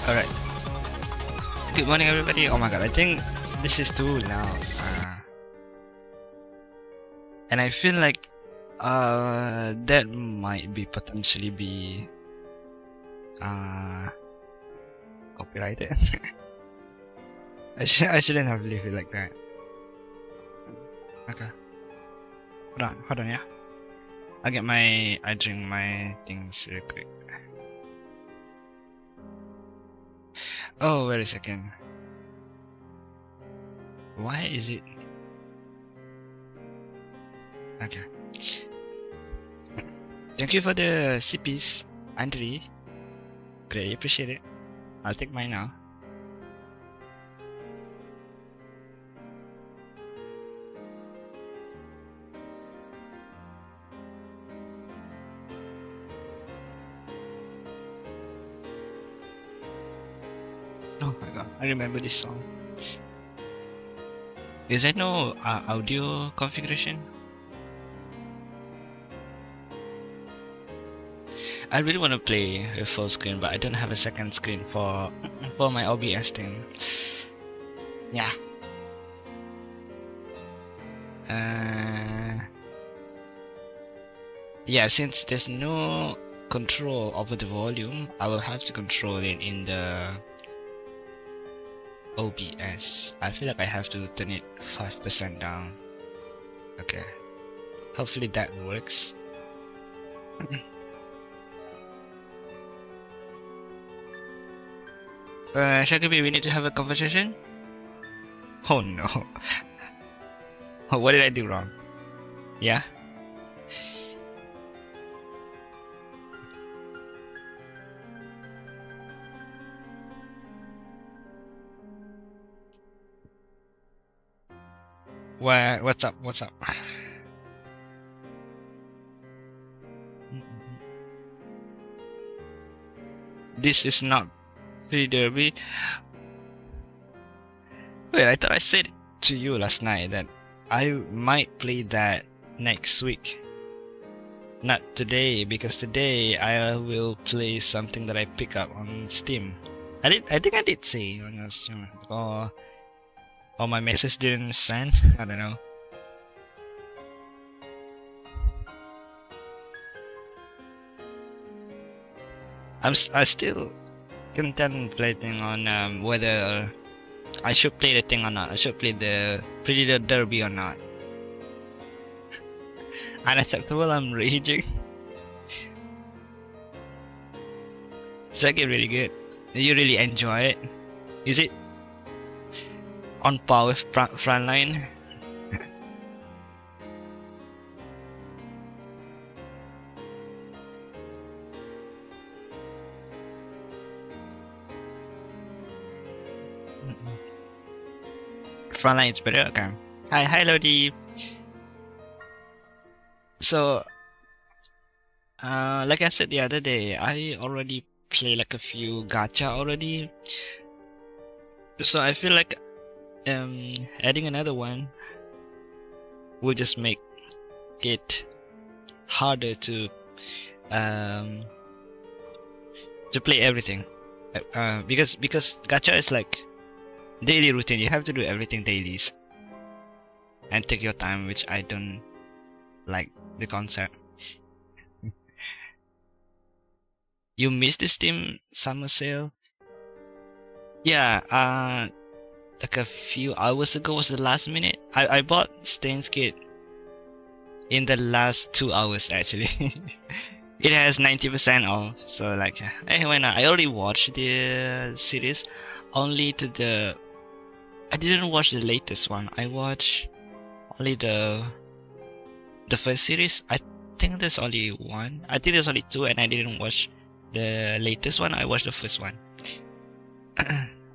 Alright. Good morning, everybody. Oh my god, I think this is too loud. And I feel like that might be potentially be copyrighted. I shouldn't have left it like that. Okay. Hold on, yeah. I drink my things real quick. Oh, wait a second. Why is it? Okay. Thank you for the CPs, Andre. Greatly appreciate it. I'll take mine now. Oh my god, I remember this song. Is there no audio configuration? I really want to play with full screen, but I don't have a second screen for my OBS thing. Yeah. Yeah, since there's no control over the volume, I will have to control it in the OBS. I feel like I have to turn it 5% down. Okay. Hopefully that works. Syakibi, we need to have a conversation? Oh no. What did I do wrong? Yeah? What's up? What's up? This is not free derby. Wait, I thought I said to you last night that I might play that next week. Not today, because today I will play something that I pick up on Steam. I think I did say on Steam. Or my message didn't send. I don't know. I still contemplating on whether I should play the thing or not. I should play the Predator Derby or not. Unacceptable, I'm raging. It's like really good. You really enjoy it? Is it on par with Frontline? Frontline is better. Okay. Hi Lodi. So like I said the other day, I already play like a few gacha already. So I feel like adding another one will just make it harder to play everything. Because gacha is like daily routine. You have to do everything dailies and take your time, which I don't like the concept. You missed the Steam summer sale? Yeah, like a few hours ago was the last minute. I bought Steins kit in the last 2 hours actually. It has 90% off, so like, hey, why not? I already watched the series, only to the. I didn't watch the latest one. I watched only the first series. I think there's only one. I think there's only two, and I didn't watch the latest one. I watched the first one.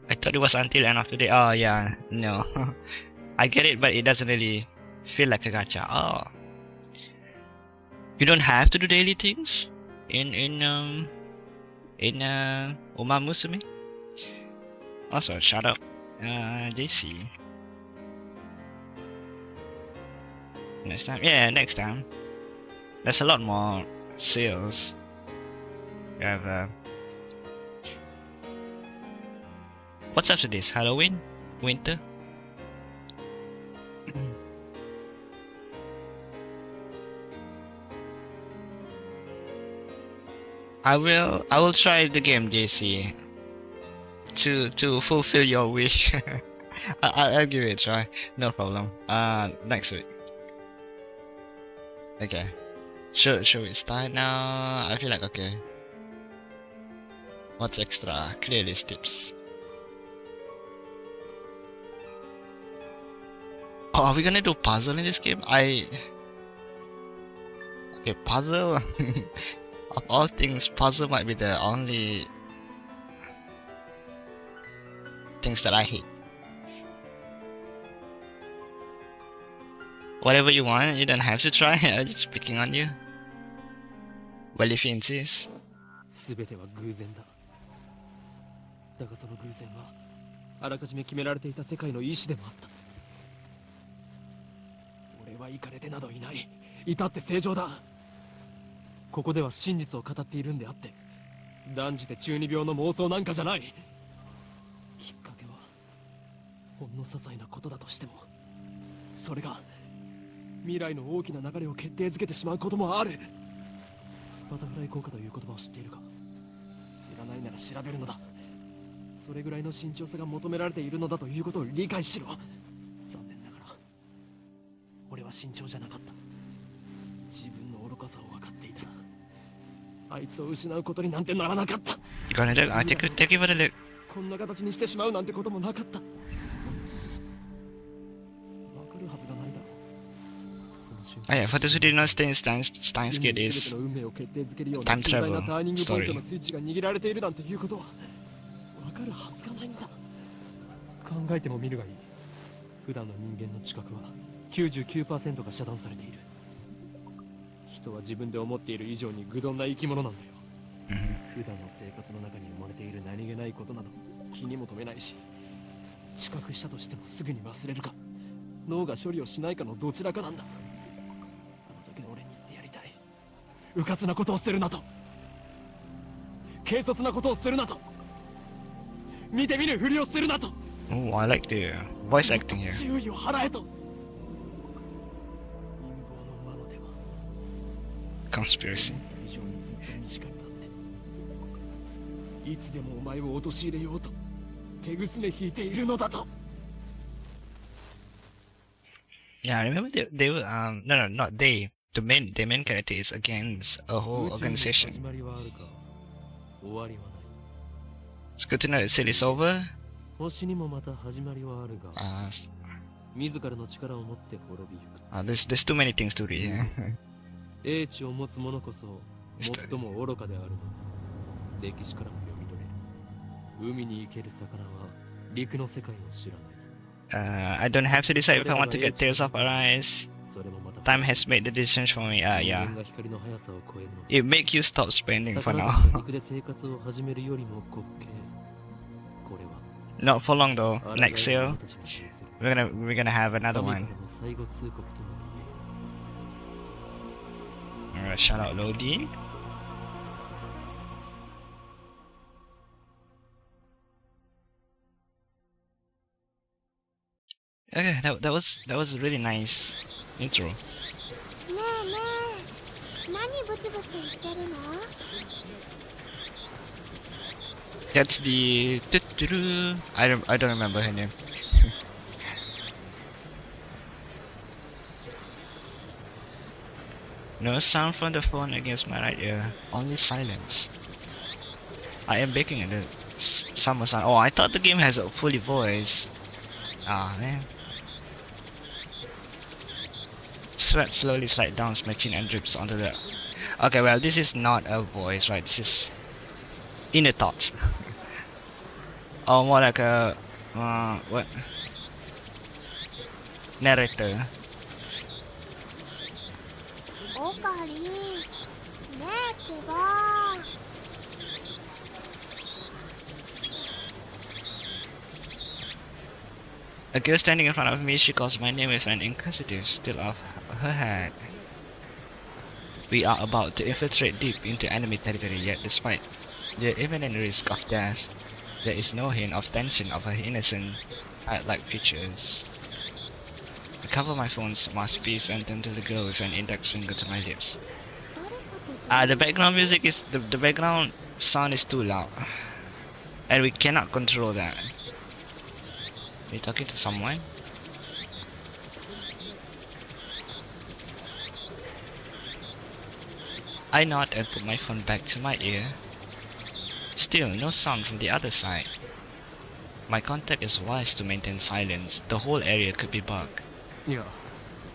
I thought it was until end of today. Oh yeah, no. I get it, but it doesn't really feel like a gacha. Oh, you don't have to do daily things in Uma Musume. Also, shut up, JC. Next time, yeah, next time. There's a lot more sales. You have What's after this? Halloween? Winter? I will try the game, JC, to fulfill your wish. I'll give it a try. No problem. Next week. Okay. Should we start now? I feel like okay. What's extra? Clear list tips. Oh, are we gonna do puzzle in this game? Okay, puzzle. Of all things, puzzle might be the only things that I hate. Whatever you want, you don't have to try. I'm just picking on you. Well, if you insist. 全ては偶然だ。だがその偶然はあらかじめ決められていた世界の意志でもあった。俺はイカれてなどいない。至って正常だ。ここでは真実を語っているんであって、断じて中二病の妄想なんかじゃない。きっかけはほんの些細なことだとしても、それが未来の大きな流れを決定づけてしまうこともある。バタフライ効果という言葉を知っているか？知らないなら調べるのだ。それぐらいの慎重さが求められているのだということを理解しろ。残念ながら俺は慎重じゃなかった。自分の愚かさを分かっていたらあいつを失うことになんてならなかった。You gonna look? Take it for the look. こんな形にしてしまうなんてこともなかった。分かるはずがないだろう。 Oh yeah, for those who didn't know, Steins Gate is time travel story. 考えてもみるがいい。普段の人間の知覚は 99% が遮断されている。人は自分で思っている以上に愚鈍な生き物なんだよ。普段の生活の中に埋もれている何気ないことなど気にも留めないし、知覚したとしてもすぐに忘れるか脳が処理をしないかのどちらかなんだ。俺に言ってやりたい。迂闊なことをするなと、軽率なことをするなと、見て見ぬふりをするなと。 Oh, I like the voice acting here. 注意を払えと。 Conspiracy. いつでもお前を陥れようと手ぐすね引いているのだと。 Yeah, I remember they were no, not they. The main character is against a whole organization. It's good to know that City's over. 星にもまた始まりはあるが、自らの力を持って滅びゆく。There's too many things to read here. 英知を持つ者こそ最も愚かであるの。歴史からも読み取れる。海に生ける魚は陸の世界を知らない。I don't have to decide if I want to get Tales of Arise. Time has made the decisions for me. Yeah. It make you stop spending for now. Not for long though. Next sale, we're gonna have another one. Alright, shout out Lodi. Okay, that was a really nice intro. That's the I don't remember her name. No sound from the phone against my right ear, only silence. I am baking in the summer sun. Oh, I thought the game has a fully voice. Ah man. Sweat slowly slides down my chin and drips onto the... Okay, well, this is not a voice, right? This is inner thoughts. Or more like a... what? Narrator. A girl standing in front of me, she calls my name with an inquisitive still of her head. We are about to infiltrate deep into enemy territory, yet despite the imminent risk of death, There is no hint of tension of her innocent, childlike features. I cover my phone's mouthpiece and turn to the girl with an index finger to my lips. The background music is the background sound is too loud, and we cannot control that. Are you talking to someone? I nod and put my phone back to my ear. Still, no sound from the other side. My contact is wise to maintain silence. The whole area could be bugged. いや、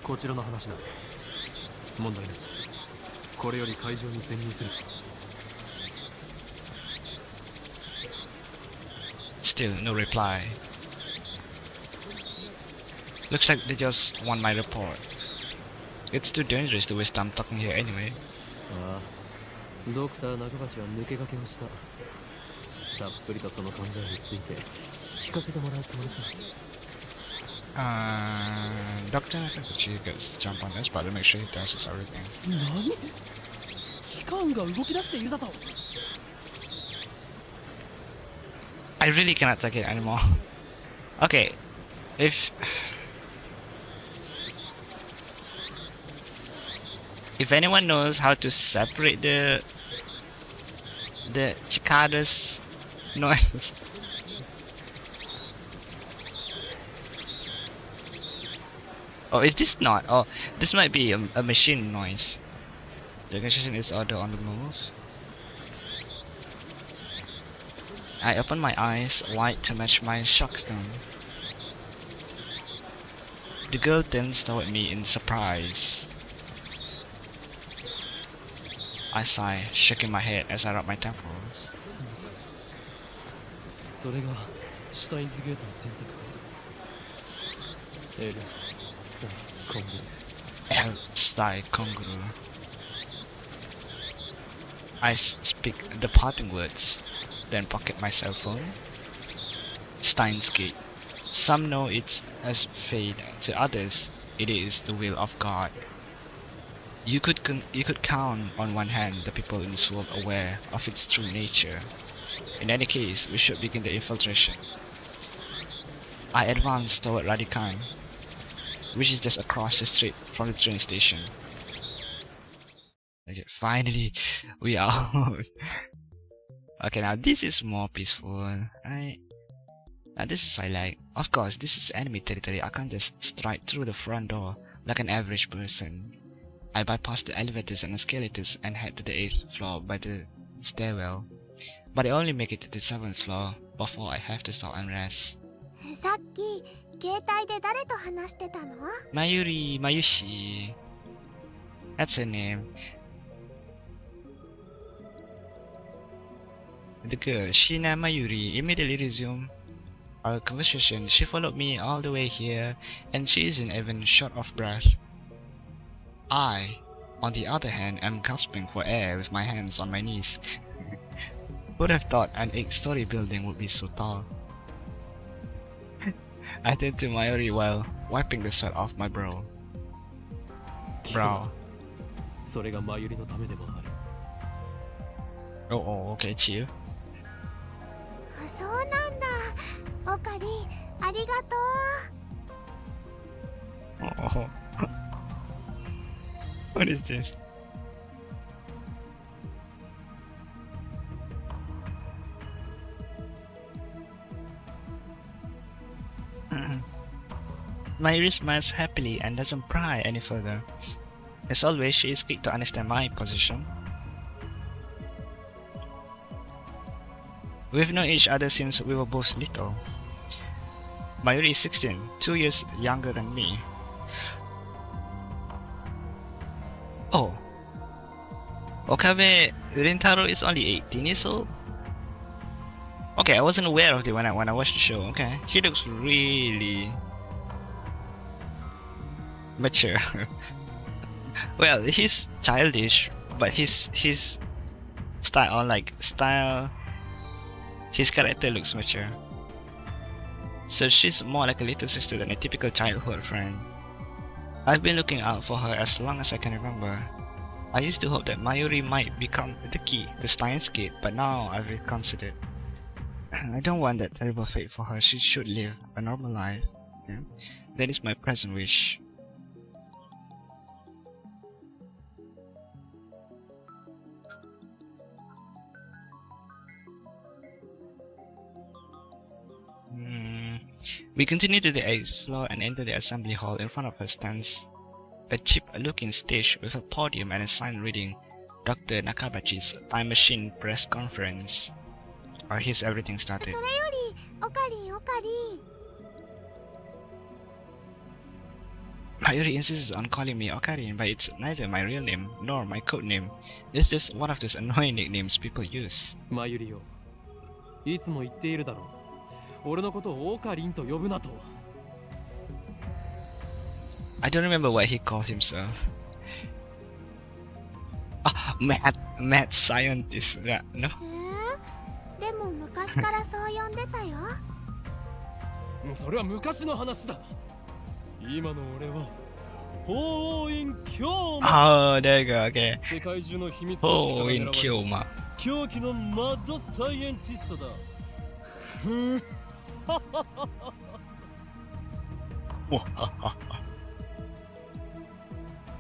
こちらの話だ。問題ない。これより会場に潜入する。Still, no reply. Looks like they just want my report. It's too dangerous to waste time talking here anyway. ああ、ドクター中鉢は抜け駆けをした。たっぷりとその考えについて聞かせてもらうつもりさ。Doctor Nakaguchi gets to jump on this, but to make sure he does everything. 何？機関が動き出しているだと。I really cannot take it anymore. Okay, if anyone knows how to separate the cicadas noise. Oh, is this not? Oh, this might be a machine noise. The organization is order on the move. I open my eyes wide to match my shock tone. The girl turns toward me in surprise. I sigh, shaking my head as I rub my temples. それがシュタインズゲートの選択か。L、サイ、コングル。L, Stai, Konguru. I speak the parting words, then pocket my cell phone. Steins Gate. Some know it as fate. To others, it is the will of God. You could count on one hand the people in this world aware of its true nature. In any case, we should begin the infiltration. I advance toward Radikan, which is just across the street from the train station. Okay, finally, we are out. Okay, now this is more peaceful, right? Now this is I like. Of course, this is enemy territory. I can't just stride through the front door like an average person. I bypass the elevators and escalators and head to the 8th floor by the stairwell. But I only make it to the 7th floor before I have to stop and rest. さっき携帯で誰と話してたの？ Mayushi. That's her name. The girl, Shina Mayuri, immediately resumed our conversation. She followed me all the way here, and she isn't even short of breath. I, on the other hand, am gasping for air with my hands on my knees. Would have thought an 8-story building would be so tall. I turned to Mayuri while wiping the sweat off my brow. それがマユリのためでもある。Oh, okay, chill. そうなんだ。オカリ、ありがとう。Oh. What is this? Mayuri smiles happily and doesn't pry any further. As always, she is quick to understand my position. We've known each other since we were both little. Mayuri is 16, 2 years younger than me. Oh. Okabe Rintaro is only 18 years old? Okay, I wasn't aware of it when I watched the show. Okay, he looks really mature. Well, he's childish, but his style, his character looks mature. So she's more like a little sister than a typical childhood friend. I've been looking out for her as long as I can remember. I used to hope that Mayuri might become the key to Steins Gate, but now I've reconsidered. I don't want that terrible fate for her. She should live a normal life. Yeah? That is my present wish. We continue to the 8th floor and enter the assembly hall. In front of us stands a cheap-looking stage with a podium and a sign reading Dr. Nakabachi's Time Machine Press Conference. Or here's everything started. それよりオカリンオカリン Mayuri insists on calling me Okarin, but it's neither my real name nor my code name. It's just one of those annoying nicknames people use. マユリよ、いつも言っているだろう。俺のことをオカリンと呼ぶなと。I don't remember what he called himself. Ah, mad scientist. No? でも昔からそう呼んでたよ。それは昔の話だ。今の俺は法院京馬。 Oh, there you go. Okay. 世界中の秘密 Oh, in Kyoma. 狂気のマッドサイエンティストだ。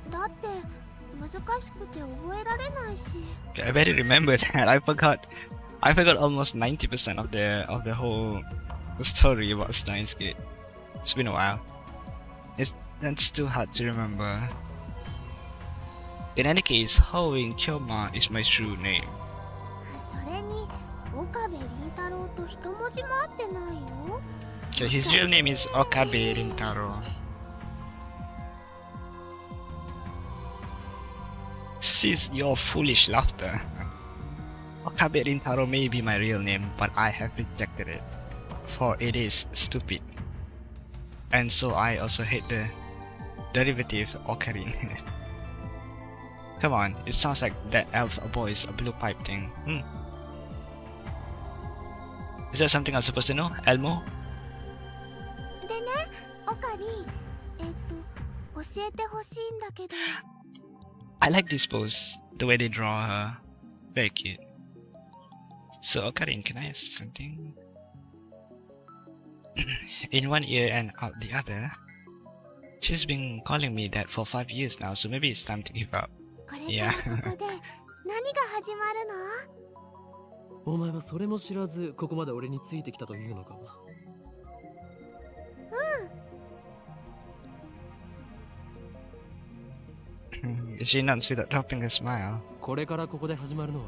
だって難しくて覚えられないし。 I better remember that. I forgot almost 90% of the whole story about Steins Gate. It's been a while. That's too hard to remember. In any case, Hoing Kyoma is my true name. それに岡部倫太郎と一文字も合ってないよ。 So his real name is Okabe Rintaro. Cease your foolish laughter. Okabe Rintaro may be my real name, but I have rejected it, for it is stupid. And so I also hate the derivative Okarin. Come on, it sounds like that elf voice, a blue pipe thing. Is that something I'm supposed to know, Elmo? でね、オカリン、教えてほしいんだけど。I like this pose, the way they draw her. Very cute. So, Okarin, can I ask something? In one ear and out the other. She's been calling me that for 5 years now, so maybe it's time to give up. これからここで何が始まるの？お前はそれも知らずここまで俺についてきたというのか。She nods without dropping a smile. これからここで始まるのは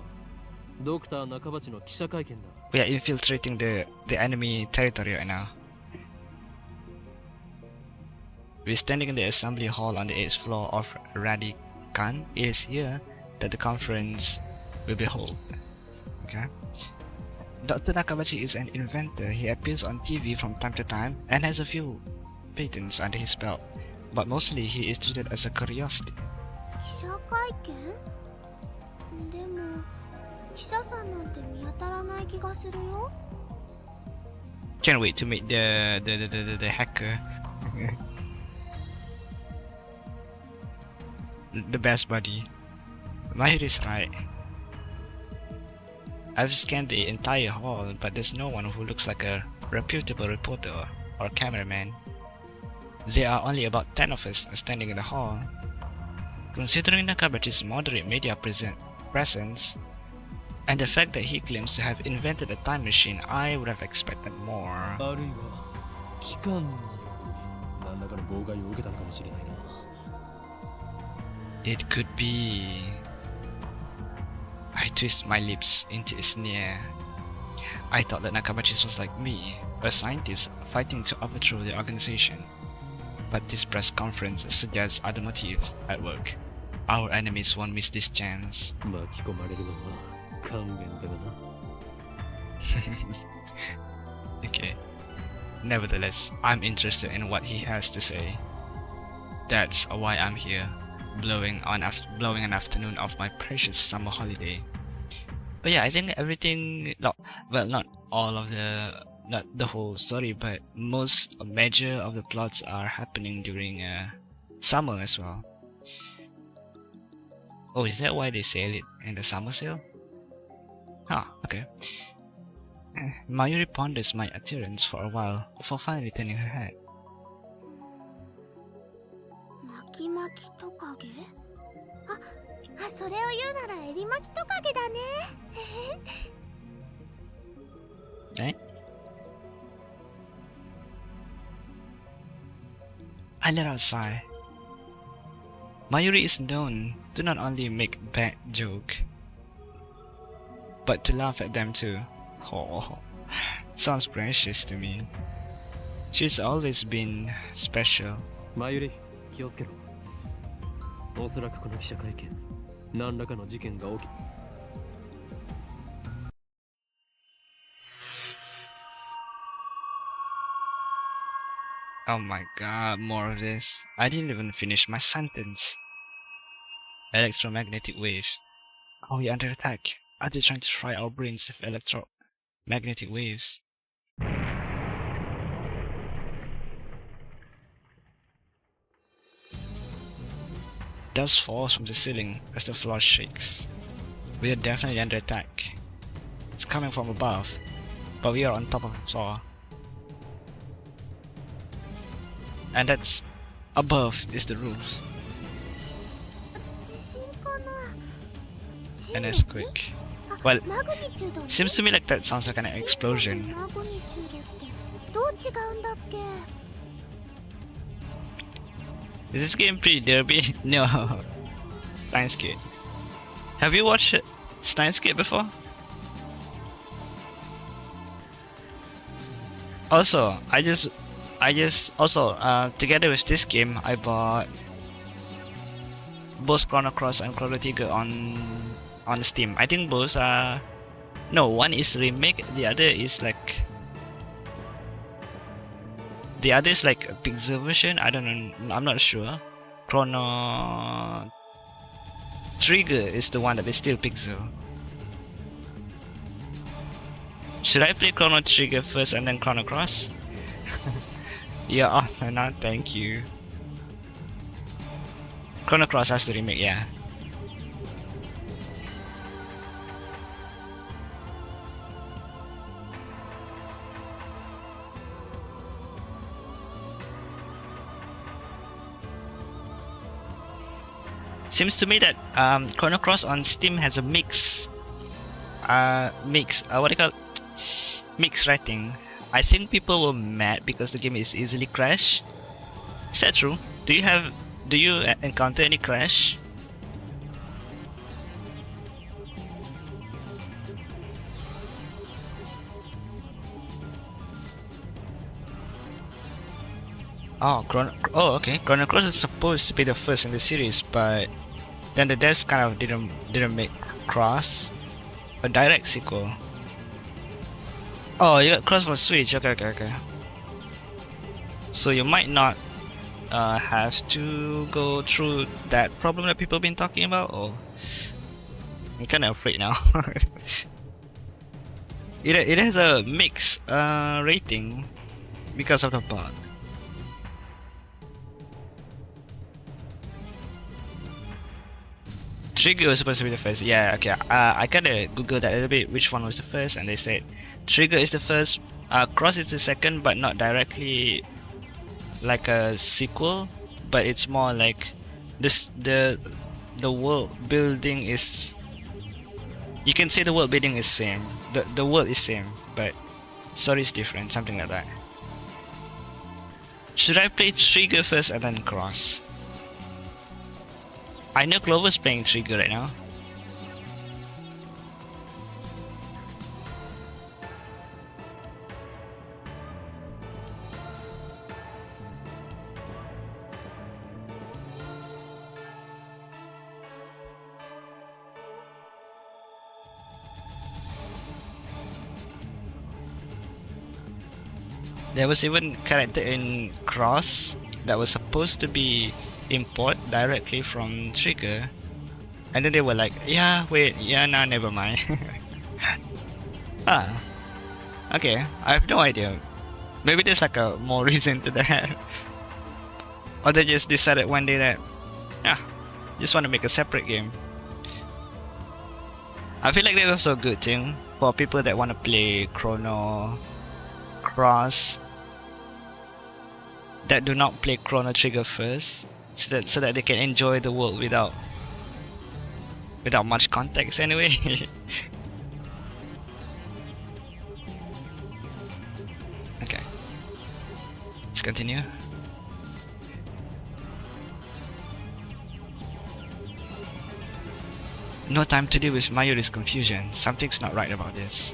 ドクター中鉢の記者会見だ。We are infiltrating the enemy territory right now. We're standing in the assembly hall on the 8th floor of Radikan. It is here that the conference will be held. Okay. Dr. Nakabachi is an inventor. He appears on TV from time to time and has a few patents under his belt. But mostly he is treated as a curiosity. 記者会見？でも記者さんなんて見当たらない気がするよ。Can't wait to meet the hacker. The best buddy. Mahir is right. I've scanned the entire hall, but there's no one who looks like a reputable reporter or cameraman. There are only about 10 of us standing in the hall. Considering Nakabachi's moderate media presence, and the fact that he claims to have invented a time machine, I would have expected more. あるいは機関による何らかの妨害を受けたのかもしれないな。It could be. I twist my lips into a sneer. I thought that Nakabachi was like me, a scientist fighting to overthrow the organization. But this press conference suggests other motives at work. Our enemies won't miss this chance. 巻き込まれるのは勘弁だがな。Okay. Nevertheless, I'm interested in what he has to say. That's why I'm here, blowing an afternoon of my precious summer holiday. But yeah, I think everything, well, not all of not the whole story, but most major of the plots are happening during summer as well. Oh, is that why they sail it in the summer sale? Huh, okay. Mayuri ponders my utterance for a while before finally turning her head. 巻き巻きトカゲ？それを言うならエリマキトカゲだね。Eh? I let out a sigh. Mayuri is known to not only make bad joke, but to laugh at them too. Oh, sounds precious to me. She's always been special. マユリ、気をつけろ。おそらくこの記者会見、何らかの事件が起き。Oh my god, more of this. I didn't even finish my sentence. Electromagnetic waves. Are we under attack? Are they trying to fry our brains with electromagnetic waves? Dust falls from the ceiling as the floor shakes. We are definitely under attack. It's coming from above, but we are on top of the floor. And that's above is the roof. 地震かな。 An earthquake. Well, マグニチュードね。 seems to me like that sounds like an explosion. マグニチュードってどう違うんだっけ？ Is this game pretty derby? No. Steins Gate. Have you watched Steins Gate before? Also, together with this game, I bought both Chrono Cross and Chrono Trigger on Steam. I think both are no, one is remake, the other is like a pixel version. I don't know. I'm not sure. Chrono Trigger is the one that is still pixel. Should I play Chrono Trigger first and then Chrono Cross? Yeah, oh, no, thank you. Chrono Cross has the remake, yeah. Seems to me that Chrono Cross on Steam has a mix rating. I think people were mad because the game is easily crash. Is that true? Do you encounter any crash? Oh, okay. Chrono Cross is supposed to be the first in the series, but then the devs kind of didn't make Cross a direct sequel. Oh, you got Cross for Switch. Okay. So you might not have to go through that problem that people have been talking about. Oh, I'm kind of afraid now. It has a mixed rating because of the bug. Trigger was supposed to be the first. Yeah, okay. I kinda googled that a little bit, which one was the first, and they said Trigger is the first, Cross is the second, but not directly like a sequel, but it's more like this the world building is. You can say the world building is same. The world is same, but story is different, something like that. Should I play Trigger first and then Cross? I know Clover's playing Trigger right now. There was even character in Cross that was supposed to be import directly from Trigger, and then they were like, yeah, wait, yeah, nah, never mind. Okay, I have no idea. Maybe there's like a more reason to that. Or they just decided one day that, yeah, just want to make a separate game. I feel like that's also a good thing. for people that want to play Chrono Cross, that do not play Chrono Trigger first, so that they can enjoy the world without much context anyway. Okay, let's continue. No time to deal with Mayuri's confusion. Something's not right about this.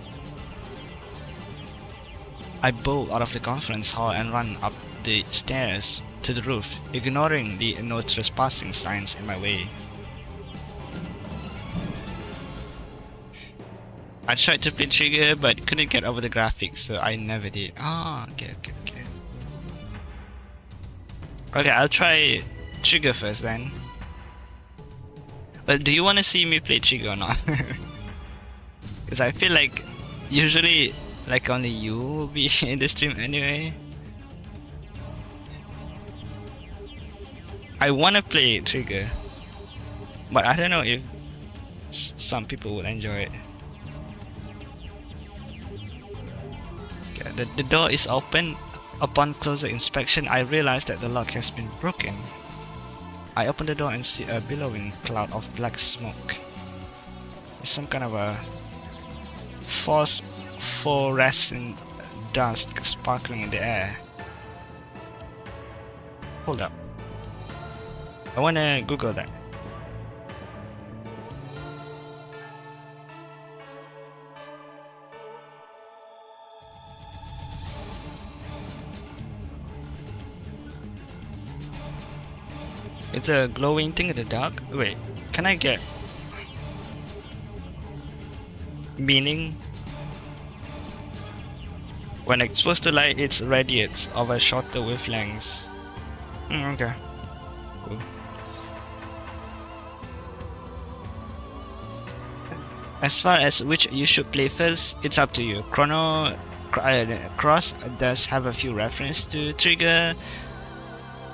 I bolt out of the conference hall and run up the stairs to the roof, ignoring the no trespassing signs in my way. I tried to play Trigger but couldn't get over the graphics, so I never did. Ah, okay. Okay, I'll try Trigger first then. But do you want to see me play Trigger or not? Because I feel like usually like only you will be in the stream anyway. I want to play Trigger, but I don't know if some people would enjoy it. Okay, the door is open. Upon closer inspection, I realized that the lock has been broken. I open the door and see a billowing cloud of black smoke. It's some kind of a fluorescent dust sparkling in the air. Hold up. I wanna Google that. It's a glowing thing in the dark. Wait, can I get meaning? When exposed to light, it radiates over shorter wavelengths. Okay, cool. As far as which you should play first, it's up to you. Cross does have a few references to Trigger.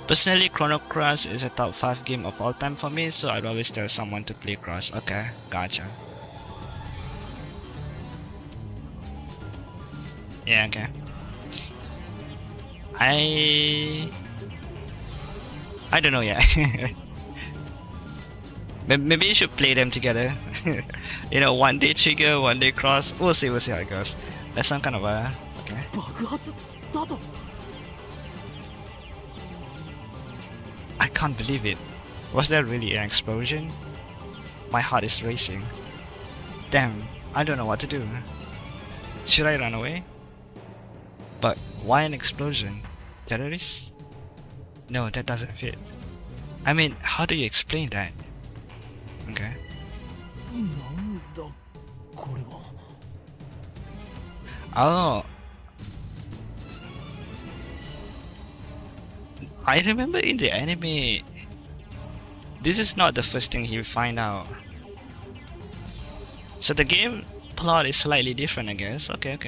Personally, Chrono Cross is a top 5 game of all time for me, so I'd always tell someone to play Cross. Okay, gotcha. Yeah, okay. I don't know yet. Maybe you should play them together. You know, one day Trigger, one day Cross. We'll see how it goes. That's some kind of a... okay. I can't believe it. Was there really an explosion? My heart is racing. Damn, I don't know what to do. Should I run away? But why an explosion? Terrorists? No, that doesn't fit. I mean, how do you explain that? Okay. Oh. I remember in the anime, this is not the first thing you find out. So the game plot is slightly different, I guess. Okay.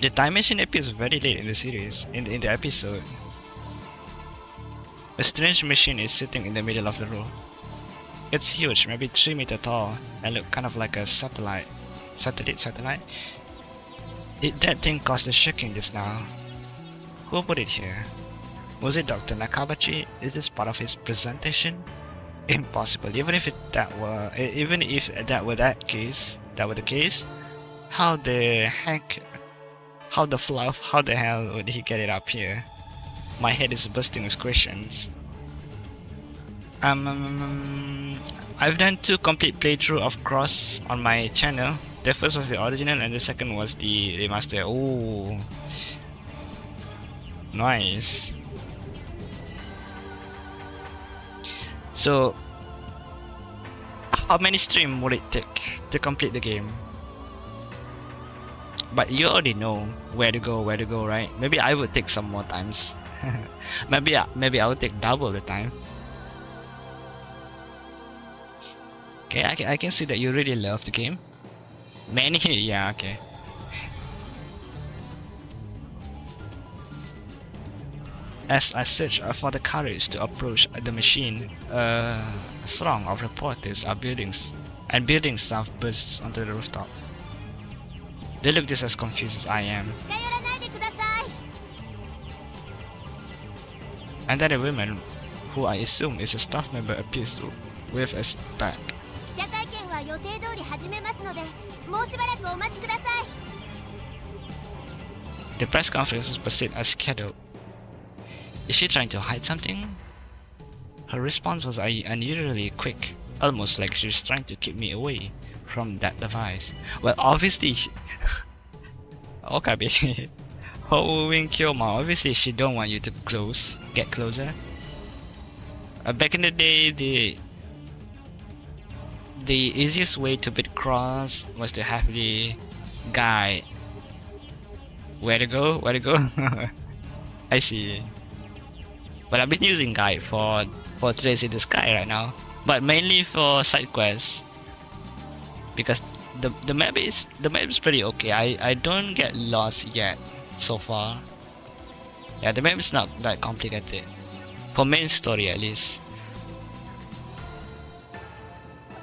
The time machine appears very late in the series, in the episode. A strange machine is sitting in the middle of the room. It's huge, maybe 3 meters tall, and look kind of like a satellite. Satellite? That thing caused the shaking just now. Who put it here? Was it Dr. Nakabachi? Is this part of his presentation? Impossible. Even if that were the case, how the hell would he get it up here? My head is bursting with questions. I've done 2 complete playthrough of Cross on my channel. The first was the original and the second was the remaster. Oh, nice. So, how many streams would it take to complete the game? But you already know where to go, right? Maybe I would take some more times. maybe I would take double the time. Okay, I can see that you really love the game. Many, yeah, okay. As I search for the courage to approach the machine, a throng of reporters are building and building stuff bursts onto the rooftop. They look just as confused as I am. 近寄らないでください。 And then a woman, who I assume is a staff member, appears to wave us back. 記者会見は予定通り始めますので、もうしばらくお待ちください。 The press conference proceeded as scheduled. Is she trying to hide something? Her response was unusually quick, almost like she was trying to keep me away from that device. Well, obviously, Okabe, Howen Kyoma, obviously she don't want you to get closer. Back in the day, the easiest way to beat Cross was to have the guy. Where to go? I see. But I've been using guide for Trace in the Sky right now, but mainly for side quests because the map is pretty okay. I don't get lost yet so far. Yeah, the map is not that complicated for main story at least.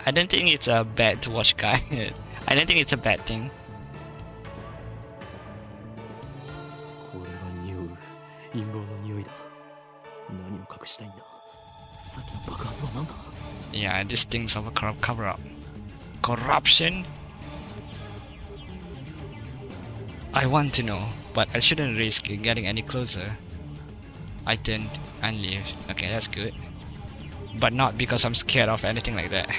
I don't think it's a bad to watch guide. I don't think it's a bad thing. これが匂う陰謀の匂いだ。何を隠したいんだ。さっきの爆発は何だ。 Yeah, this thing's of a cover up. Corruption? I want to know, but I shouldn't risk getting any closer. I turned and left. Okay, that's good. But not because I'm scared of anything like that.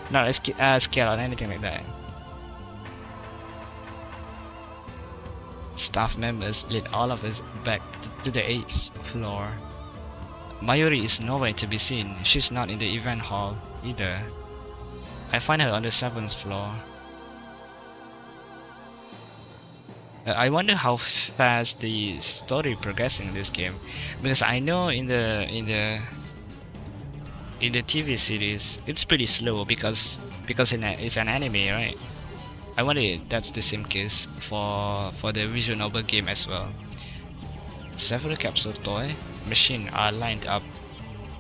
Not scared of anything like that. Staff members lead all of us back to the 8th floor. Mayuri is nowhere to be seen. She's not in the event hall either. I find her on the 7th floor. I wonder how fast the story progressing in this game, because I know in the TV series it's pretty slow because it's an anime, right? I wonder if that's the same case for the visual novel game as well. Several capsule toy machines are lined up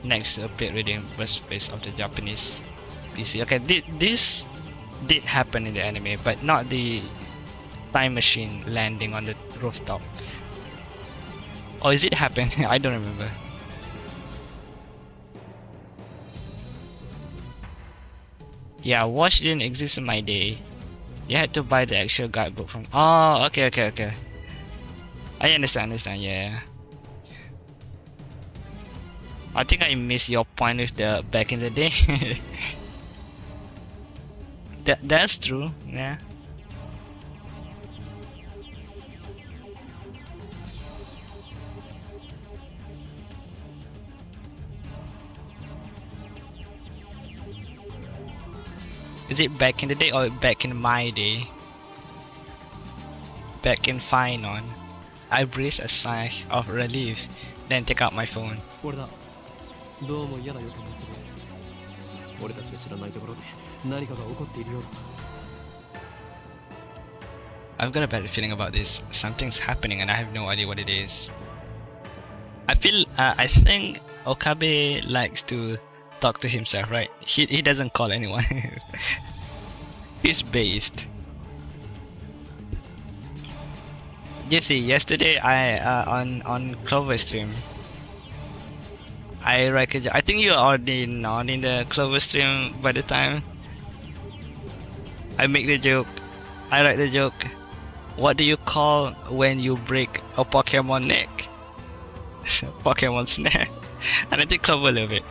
next to a plate reading birthplace of the Japanese PC. Okay, this did happen in the anime, but not the time machine landing on the rooftop. Or is it happen? I don't remember. Yeah, watch didn't exist in my day. You had to buy the actual guidebook from. Oh, okay. I understand, yeah. I think I missed your point with the back in the day. That's true, yeah. Is it back in the day or back in my day? Back in Finon, I breathed a sigh of relief, then take out my phone. 俺だ。どうも嫌な予感がする。俺たちが知らないところで何かが起こっているようだ。 I've got a bad feeling about this. Something's happening and I have no idea what it is. I think Okabe likes to talk to himself, right? He doesn't call anyone. He's based. You see, yesterday I on Clover stream, I think you are already not in the Clover stream by the time I make the joke. I write the joke. What do you call when you break a Pokemon neck? Pokemon's neck. And I think Clover love it.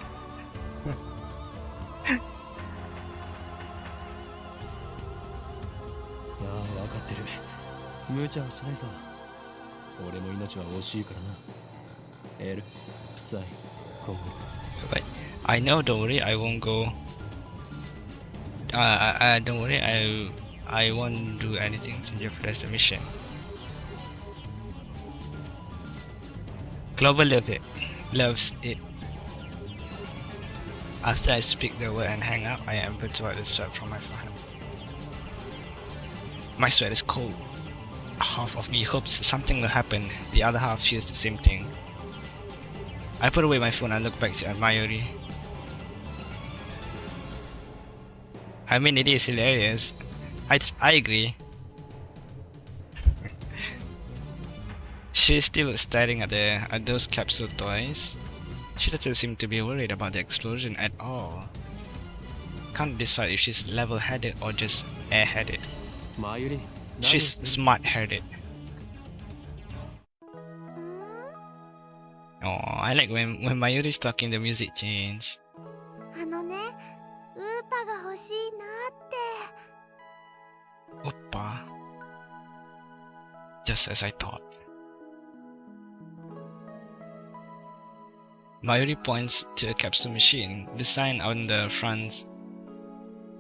ああ、分かってる。無茶はしないさ。俺も命は惜しいからな。エル、サイ、コング。 But I know, don't worry, I won't go. Don't worry, I won't do anything to jeopardize the mission. Clover loves it. After I speak the word and hang up, I am able to wipe the sweat from my forehead. My sweat is cold. Half of me hopes something will happen, the other half feels the same thing. I put away my phone and look back at Mayuri. I mean, it is hilarious. I agree. She's still staring at those capsule toys. She doesn't seem to be worried about the explosion at all. Can't decide if she's level-headed or just airheaded. She's smart-headed. Oh, I like when Mayuri's talking, the music change. あのね、ウーパが欲しいなって。 Oppa. Just as I thought. Mayuri points to a capsule machine. The sign on the front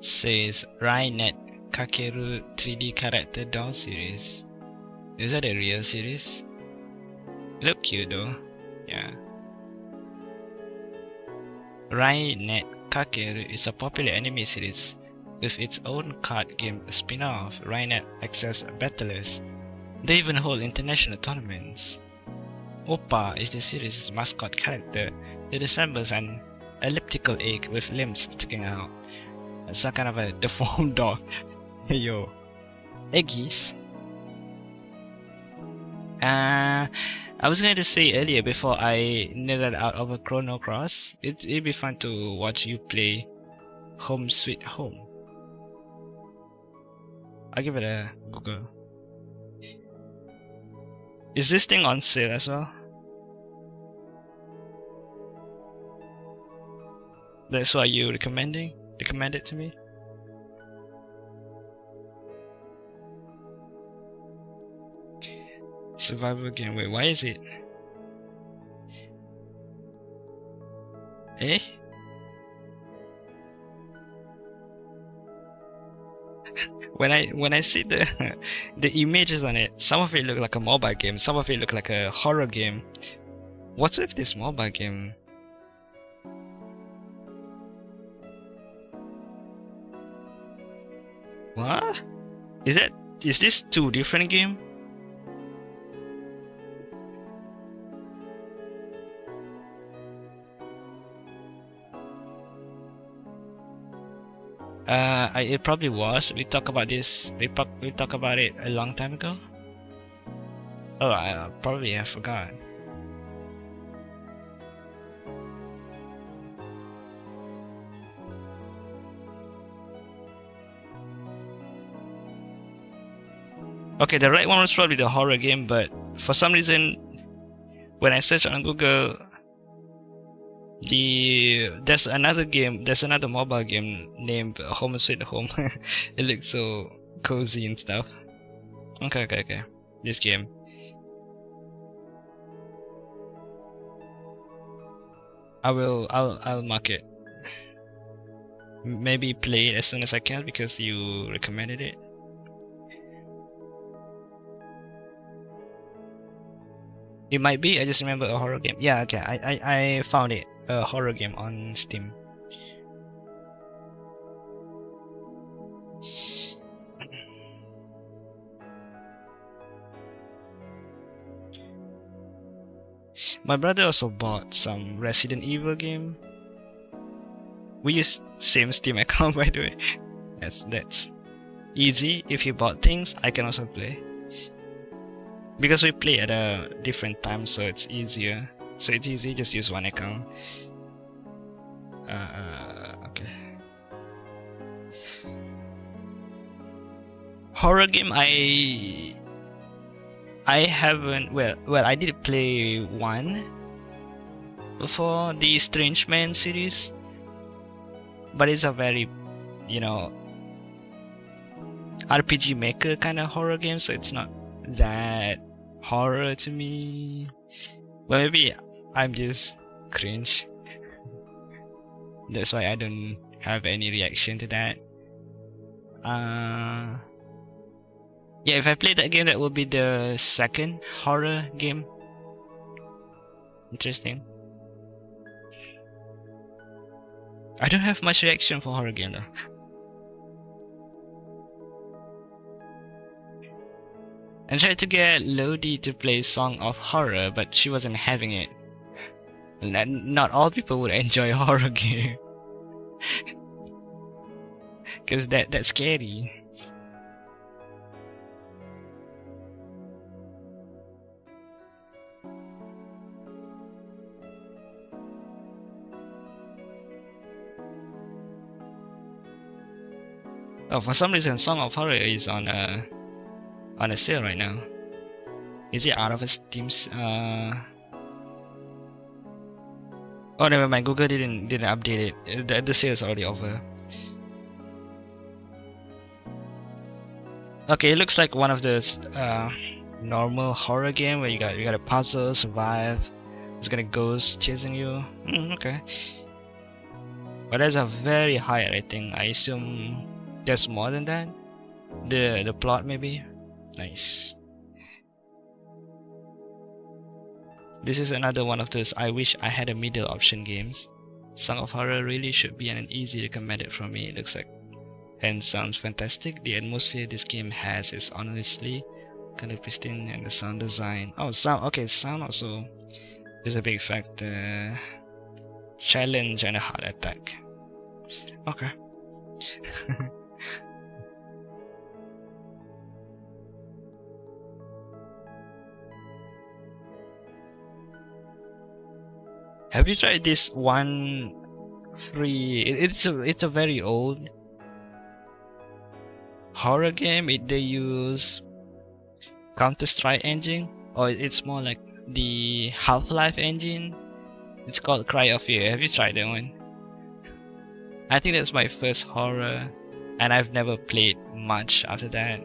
says Rainet Kakeru 3D character doll series. Is that a real series? Look cute though. Yeah. Rainet Kakeru is a popular anime series with its own card game spin-off, Rainet Access Battlers. They even hold international tournaments. Oppa is the series' mascot character. It resembles an elliptical egg with limbs sticking out. It's some kind of a deformed dog. Hey yo. Eggies? I was going to say earlier before I needed out of a Chrono Cross, it'd be fun to watch you play Home Sweet Home. I'll give it a Google. Is this thing on sale as well? That's why you recommend it to me? Survival game. Wait, why is it? Eh? when I see the images on it, some of it look like a mobile game, some of it look like a horror game. What's with this mobile game? What? Is this two different games? It probably was. We talked about this. We talked about it a long time ago. Oh, I probably have forgotten. Okay, the right one was probably the horror game, but for some reason, when I search on Google, there's another mobile game named Home Sweet Home. It looks so cozy and stuff. Okay. This game. I'll mark it. Maybe play it as soon as I can because you recommended it. It might be. I just remember a horror game. Yeah, okay. I found it. A horror game on Steam. My brother also bought some Resident Evil game. We use same Steam account, by the way. That's easy. If you bought things, I can also play. Because we play at a different time, so it's easier. So it's easy, just use one account. Okay. Horror game, I haven't. Well, I did play one before, the Strange Man series, but it's a very, RPG Maker kind of horror game, so it's not that horror to me. Well, maybe I'm just cringe. That's why I don't have any reaction to that. Yeah, if I play that game, that will be the second horror game. Interesting. I don't have much reaction for horror game though. I tried to get Lodi to play Song of Horror, but she wasn't having it. Not all people would enjoy a horror game. Cause that's scary. Oh, for some reason, Song of Horror is on a sale right now. Is it out of Steam's? Oh, never mind. Google didn't update it. The sale is already over. Okay, it looks like one of those normal horror game where you got a puzzle, survive. There's gonna ghost chasing you. Okay. But there's a very high rating. I assume there's more than that. The plot maybe. Nice. This is another one of those I wish I had a middle option games. Song of Horror really should be an easy recommended from me, it looks like. And sounds fantastic. The atmosphere this game has is honestly kind of pristine, and the sound design. Oh, sound. Okay, sound also is a big factor. Challenge and a heart attack. Okay. Have you tried this one free? It's a very old horror game. They use Counter-Strike engine, or it's more like the Half-Life engine. It's called Cry of Fear. Have you tried that one? I think that's my first horror, and I've never played much after that.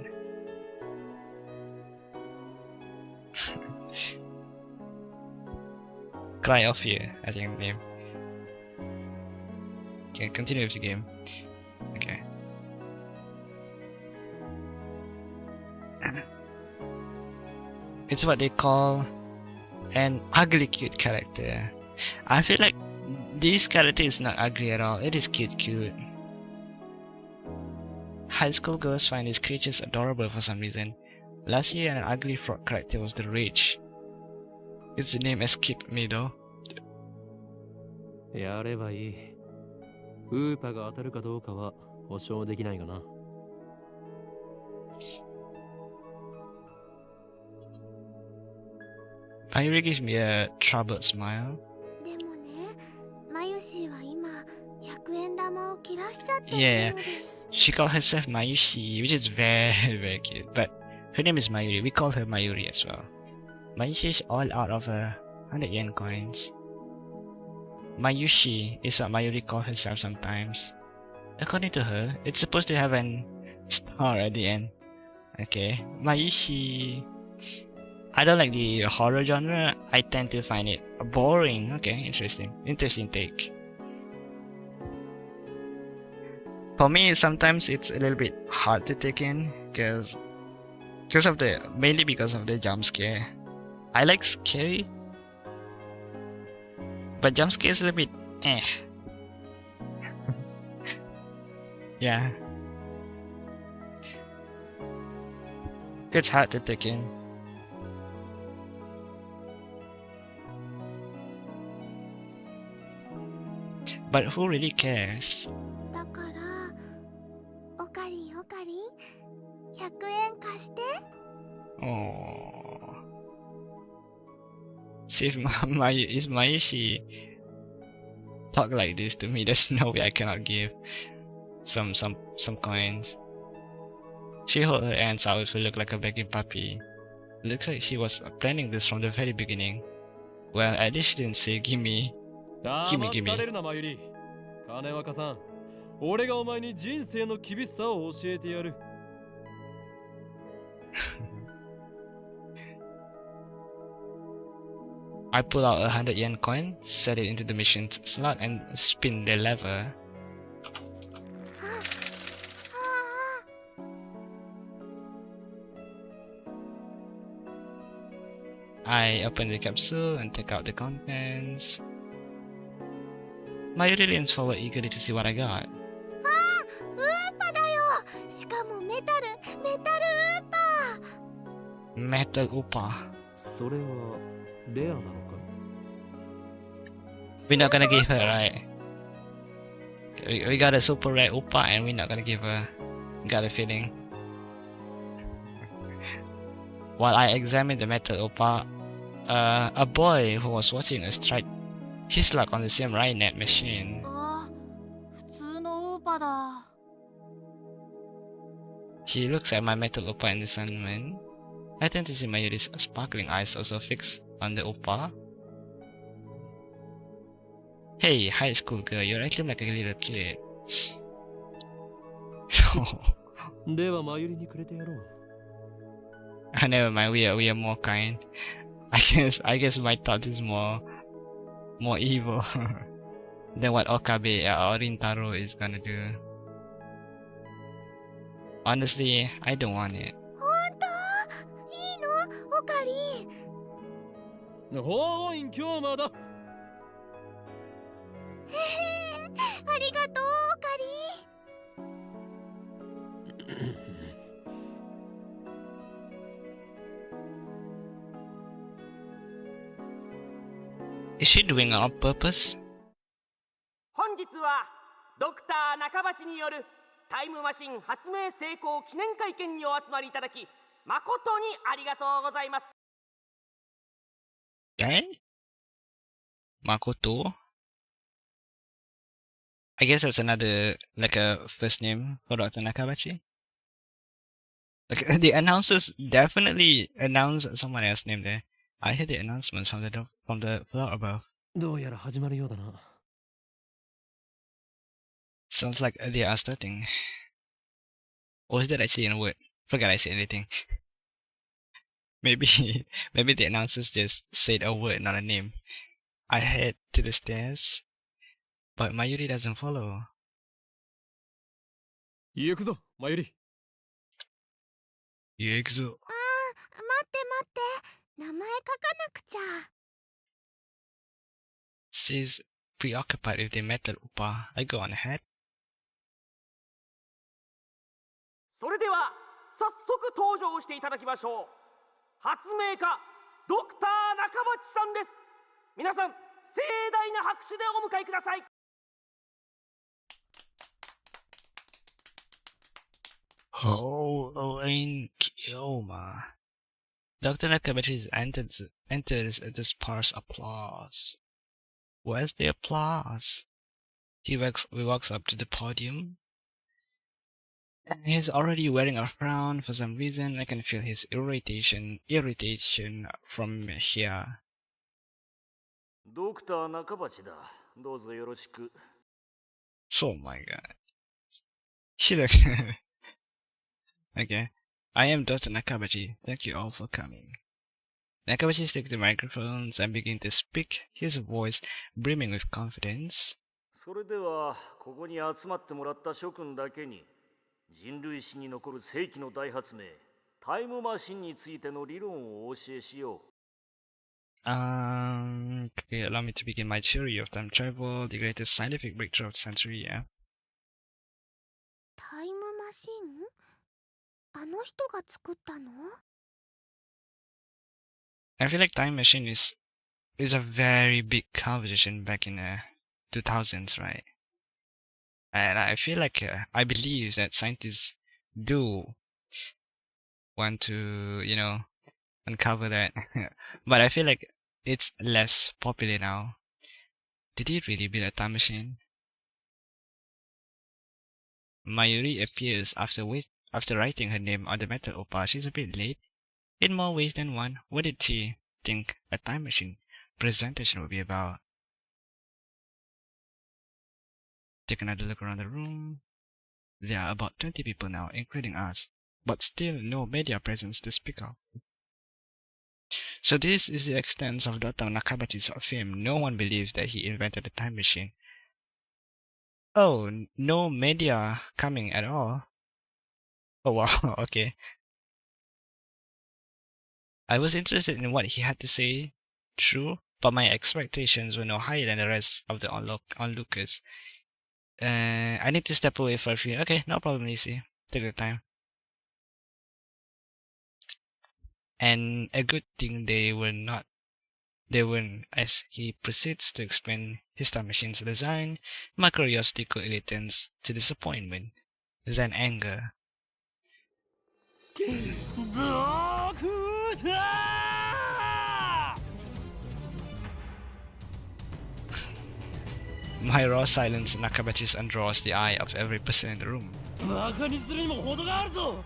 Cry of Fear, I think the name. Okay, continue with the game. Okay. It's what they call an ugly cute character. I feel like this character is not ugly at all. It is cute. High school girls find these creatures adorable for some reason. Last year, an ugly frog character was the rage. Its name escaped me though. やればいい。ウーパが当たるかどうかは保証できないがな。Mayuri gives me a troubled smile. でもね、マユシーは今100円玉を切らしちゃってい Yeah, るのです。 she called herself Mayushi, which is very cute. But her name is Mayuri. We call her Mayuri as well. Mayushi is all out of her 100 yen coins. Mayushi is what Mayuri calls herself sometimes. According to her, it's supposed to have an star at the end. Okay, Mayushi. I don't like the horror genre. I tend to find it boring. Okay, interesting take. For me, sometimes it's a little bit hard to take in mainly because of the jump scare. I like scary, but jump scare is a little bit Yeah. It's hard to take in. But who really cares? だから、おかりん100円貸して。 Oh. See if Mayushi talk like this to me, there's no way I cannot give some coins. She hold her hands out to look like a begging puppy. Looks like she was planning this from the very beginning. Well, at least she didn't say gimme. 黙れるなマユリ。金若さん、俺がお前に人生の厳しさを教えてやる。I pull out a 100 yen coin, set it into the mission slot, and spin the lever. I open the capsule and take out the contents. Mayuri leans forward eagerly to see what I got. ウーパだよ。しかもメタルウーパ。 Metal Upa. それはレアなのか？ We're not gonna give her, right? We got a super rare Oppa and we're not gonna give a... Got a feeling. While I examined the metal Oppa, a boy who was watching us tried his luck on the same Rainet machine. ああ、普通のウーパだ。 He looks at my metal Oppa in discernment. I tend to see Mayuri's sparkling eyes also fixed on the Oppa. Hey, high school girl, you're acting like a little kid. ではマユリにくれてやろう。 Never mind, we are more kind. I guess my thought is more evil than what Okabe or Rintaro is gonna do. Honestly, I don't want it. 本当？いいの？オカリン。おーい、今日まだ。へへ、ありがとう、オカリン。 Is she doing it on purpose? 本日はドクター中鉢によるタイムマシン発明成功記念会見にお集まりいただき誠にありがとうございます。 Eh? Makoto? I guess that's another, like a first name for Dr. Nakabachi. Like, the announcers definitely announced someone else's name there. I heard the announcements from the floor above. どうやら始まるようだな。 Sounds like they are starting. Or is that actually in a word? Forgot I said anything. Maybe the announcers just said a word, not a name. I head to the stairs, but Mayuri doesn't follow. 行くぞ、マユリ。 Yexo. ああ、待って待って。名前書かなくちゃ。 She's preoccupied with the metal Upa. I go on ahead. それでは早速登場していただきましょう。発明家ドクター中鉢さんです。皆さん盛大な拍手でお迎えください。 Oh, Elaine Kyoma. Dr. Nakabachi enters the sparse applause. Where's the applause? He walks up to the podium. And he's already wearing a frown for some reason. I can feel his irritation from here. ドクター中鉢だ。どうぞよろしく。 Oh my god. He looks... Okay. I am Dr. Nakabachi. Thank you all for coming. Nakabachi takes the microphones and begins to speak, his voice brimming with confidence. それでは、ここに集まってもらった諸君だけに、人類史に残る世紀の大発明、タイムマシンについての理論をお教えしよう。Okay, allow me to begin my theory of time travel, the greatest scientific breakthrough of the century, yeah. タイムマシン？あの人が作ったの？ I feel like Time Machine is a very big conversation back in the 2000s, right? And I feel like I believe that scientists do want to, uncover that. But I feel like it's less popular now. Did he really build a time machine? Mayuri appears after writing her name on the metal opal. She's a bit late. In more ways than one, what did she think a time machine presentation would be about? Take another look around the room. There are about 20 people now, including us, but still no media presence to speak of. So this is the extent of Dr. Nakabachi's fame. No one believes that he invented a time machine. Oh, no media coming at all. Oh wow, okay. I was interested in what he had to say, true, but my expectations were no higher than the rest of the onlookers. I need to step away for a few. Okay, no problem, Lizzie. Take your time. And a good thing they were not They win. As he proceeds to explain his time machine's design, my curiosity quickly turns to disappointment, then anger. My raw silence Nakabachi's undraws the eye of every person in the room. バカにするにも程があるぞ。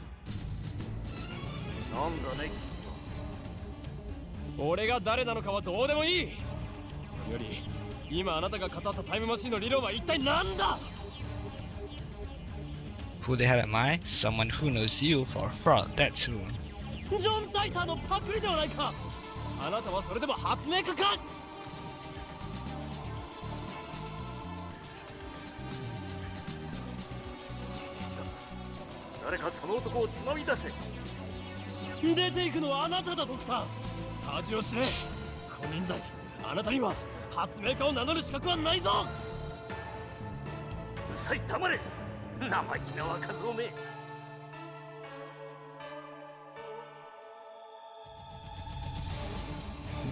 なんだね。俺が誰なのかはどうでもいい。それより今あなたが語ったタイムマシンの理論は一体何だ。 Who the hell am I? Someone who knows you for a fraud, that's who. ジョン・タイターのパクリではないか。あなたはそれでも発明家か。誰かその男をつまみ出せ。出ていくのはあなただ、ドクター。恥を知れ。金輪際、あなたには発明家を名乗る資格はないぞ。うさい、黙れ。生意気な若造め。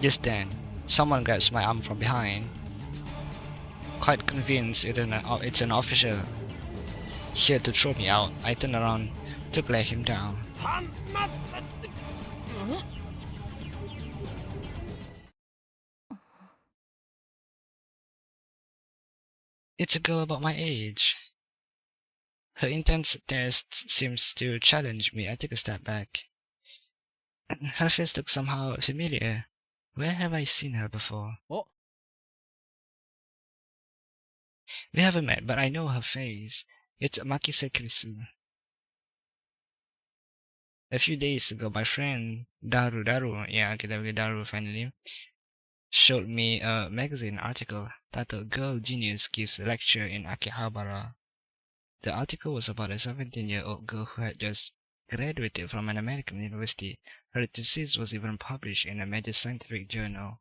Just then, someone grabs my arm from behind. Quite convinced it's an official here to throw me out, I turn around to glare him down. It's a girl about my age. Her intense test seems to challenge me. I take a step back. Her face looks somehow familiar. Where have I seen her before? Oh. We haven't met, but I know her face. It's Makise Krisu. A few days ago, my friend Daru, kita panggil Daru finally, showed me a magazine article titled Girl Genius Gives a Lecture in Akihabara. The article was about a 17-year-old girl who had just graduated from an American university. Her thesis was even published in a major scientific journal.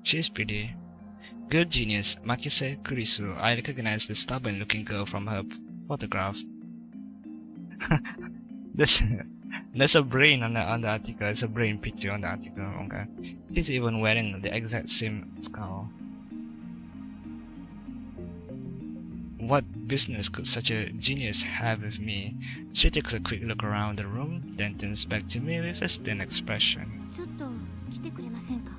She's pretty. Girl genius Makise Kurisu. I recognize the stubborn-looking girl from her photograph. There's a brain on the article. There's a brain picture on the article. Okay. She's even wearing the exact same skull. What business could such a genius have with me? She takes a quick look around the room, then turns back to me with a stern expression. ちょっと来てくれませんか。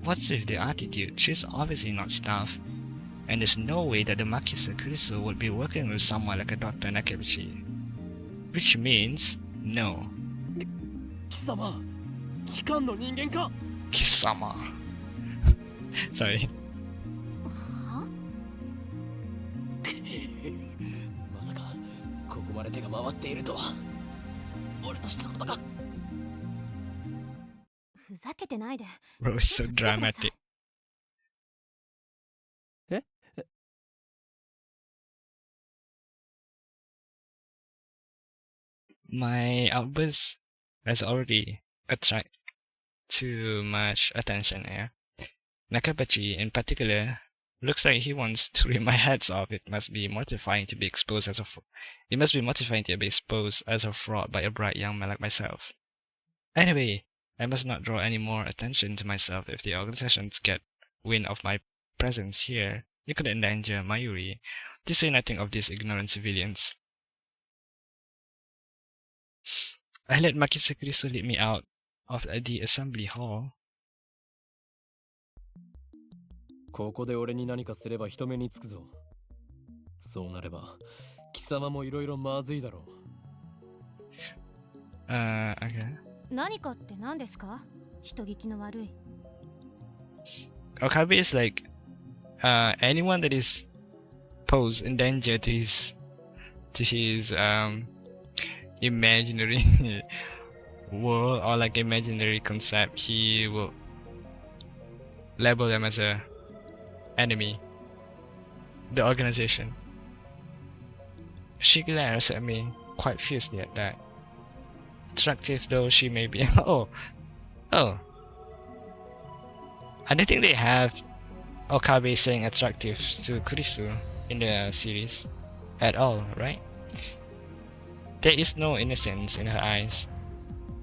What's with the attitude? She's obviously not staff, and there's no way that the Makise Kurisu would be working with someone like a Dr. Nakabuchi. Which means no. 貴様、機関の人間か。 Kisama. Sorry. まさかここまで手が回っているとは。俺としたことか。ふざけてないで。 Bro, it's so dramatic. My outburst has already attracted too much attention here. Nakabachi, in particular, looks like he wants to rip my heads off. It must be mortifying to be exposed as a fraud by a bright young man like myself. Anyway, I must not draw any more attention to myself. If the organizations get wind of my presence here, it could endanger Mayuri, to say nothing of these ignorant civilians. I let Makise Kurisu lead me out of the assembly hall. ここで俺に何かすれば人目につくぞ。そうなれば貴様もいろいろまずいだろう。Okay. 何かって何ですか？人聞きの悪い。 Okabe is like anyone that is posed in danger to his imaginary world or like imaginary concept, he will label them as a enemy. The organization. She glares at me quite fiercely at that. Attractive though she may be. Oh. I don't think they have Okabe saying attractive to Kurisu in the series at all, right? There is no innocence in her eyes.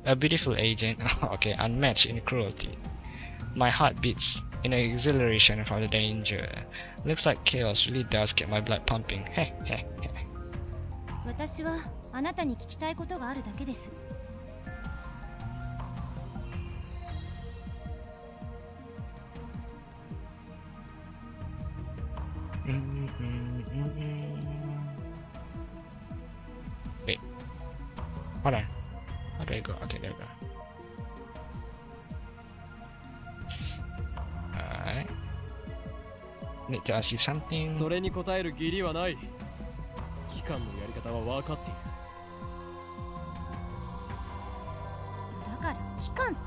A beautiful agent, okay, unmatched in cruelty. My heart beats in exhilaration from the danger. Looks like chaos really does get my blood pumping. 私はあなたに聞きたいことがあるだけです。Wait, hold on. How do I go? Okay, there we go. Alright. Need to ask you something. それに答える義理はない。機関のやり方は分かっている。だから機関って？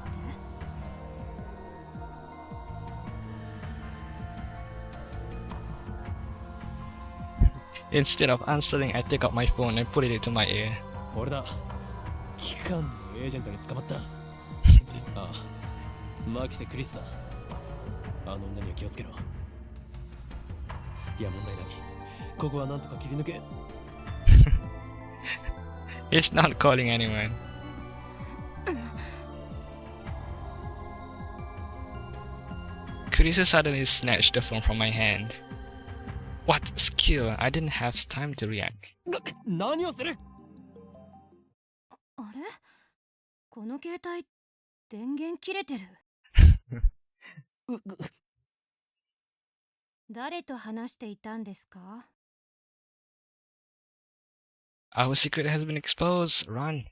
Instead of answering, I take out my phone and put it into my ear. 俺だ。機関のエージェントに捕まった。ああ、マキセ・クリスだ。あの女には気をつけろ。いや、問題ない。ここはなんとか切り抜け。He's not calling anyone. Krisa suddenly snatched the phone from my hand. What skill? I didn't have time to react. 何をする？あれ？この携帯電源切れてる。誰と話していたんですか？ Our secret has been exposed. Run.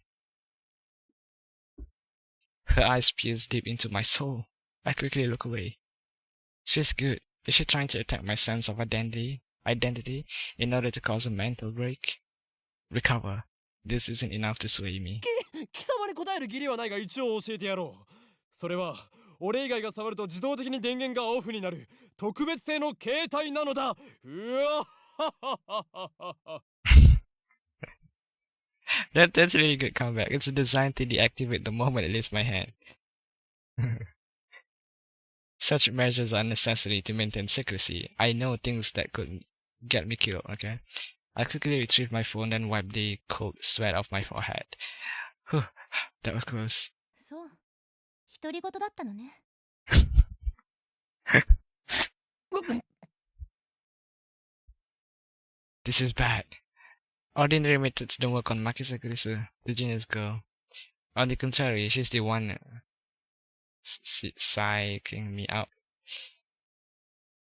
Her eyes pierce deep into my soul. I quickly look away. She's good. Is she trying to attack my sense of identity in order to cause a mental break? Recover. This isn't enough to sway me. 貴様に答える義理はないが一応教えてやろう。それは俺以外が触ると自動的に電源がオフになる特別製の携帯なのだ。うわThat's really good comeback. It's designed to deactivate the moment it leaves my hand. Such measures are necessary to maintain secrecy. I know things that could get me killed, okay? I quickly retrieve my phone and wipe the cold sweat off my forehead. Whew, that was close. そう。独り言だったのね。This is bad. Ordinary methods don't work on Makisa Kurisu, the genius girl. On the contrary, she's the one psyching me out.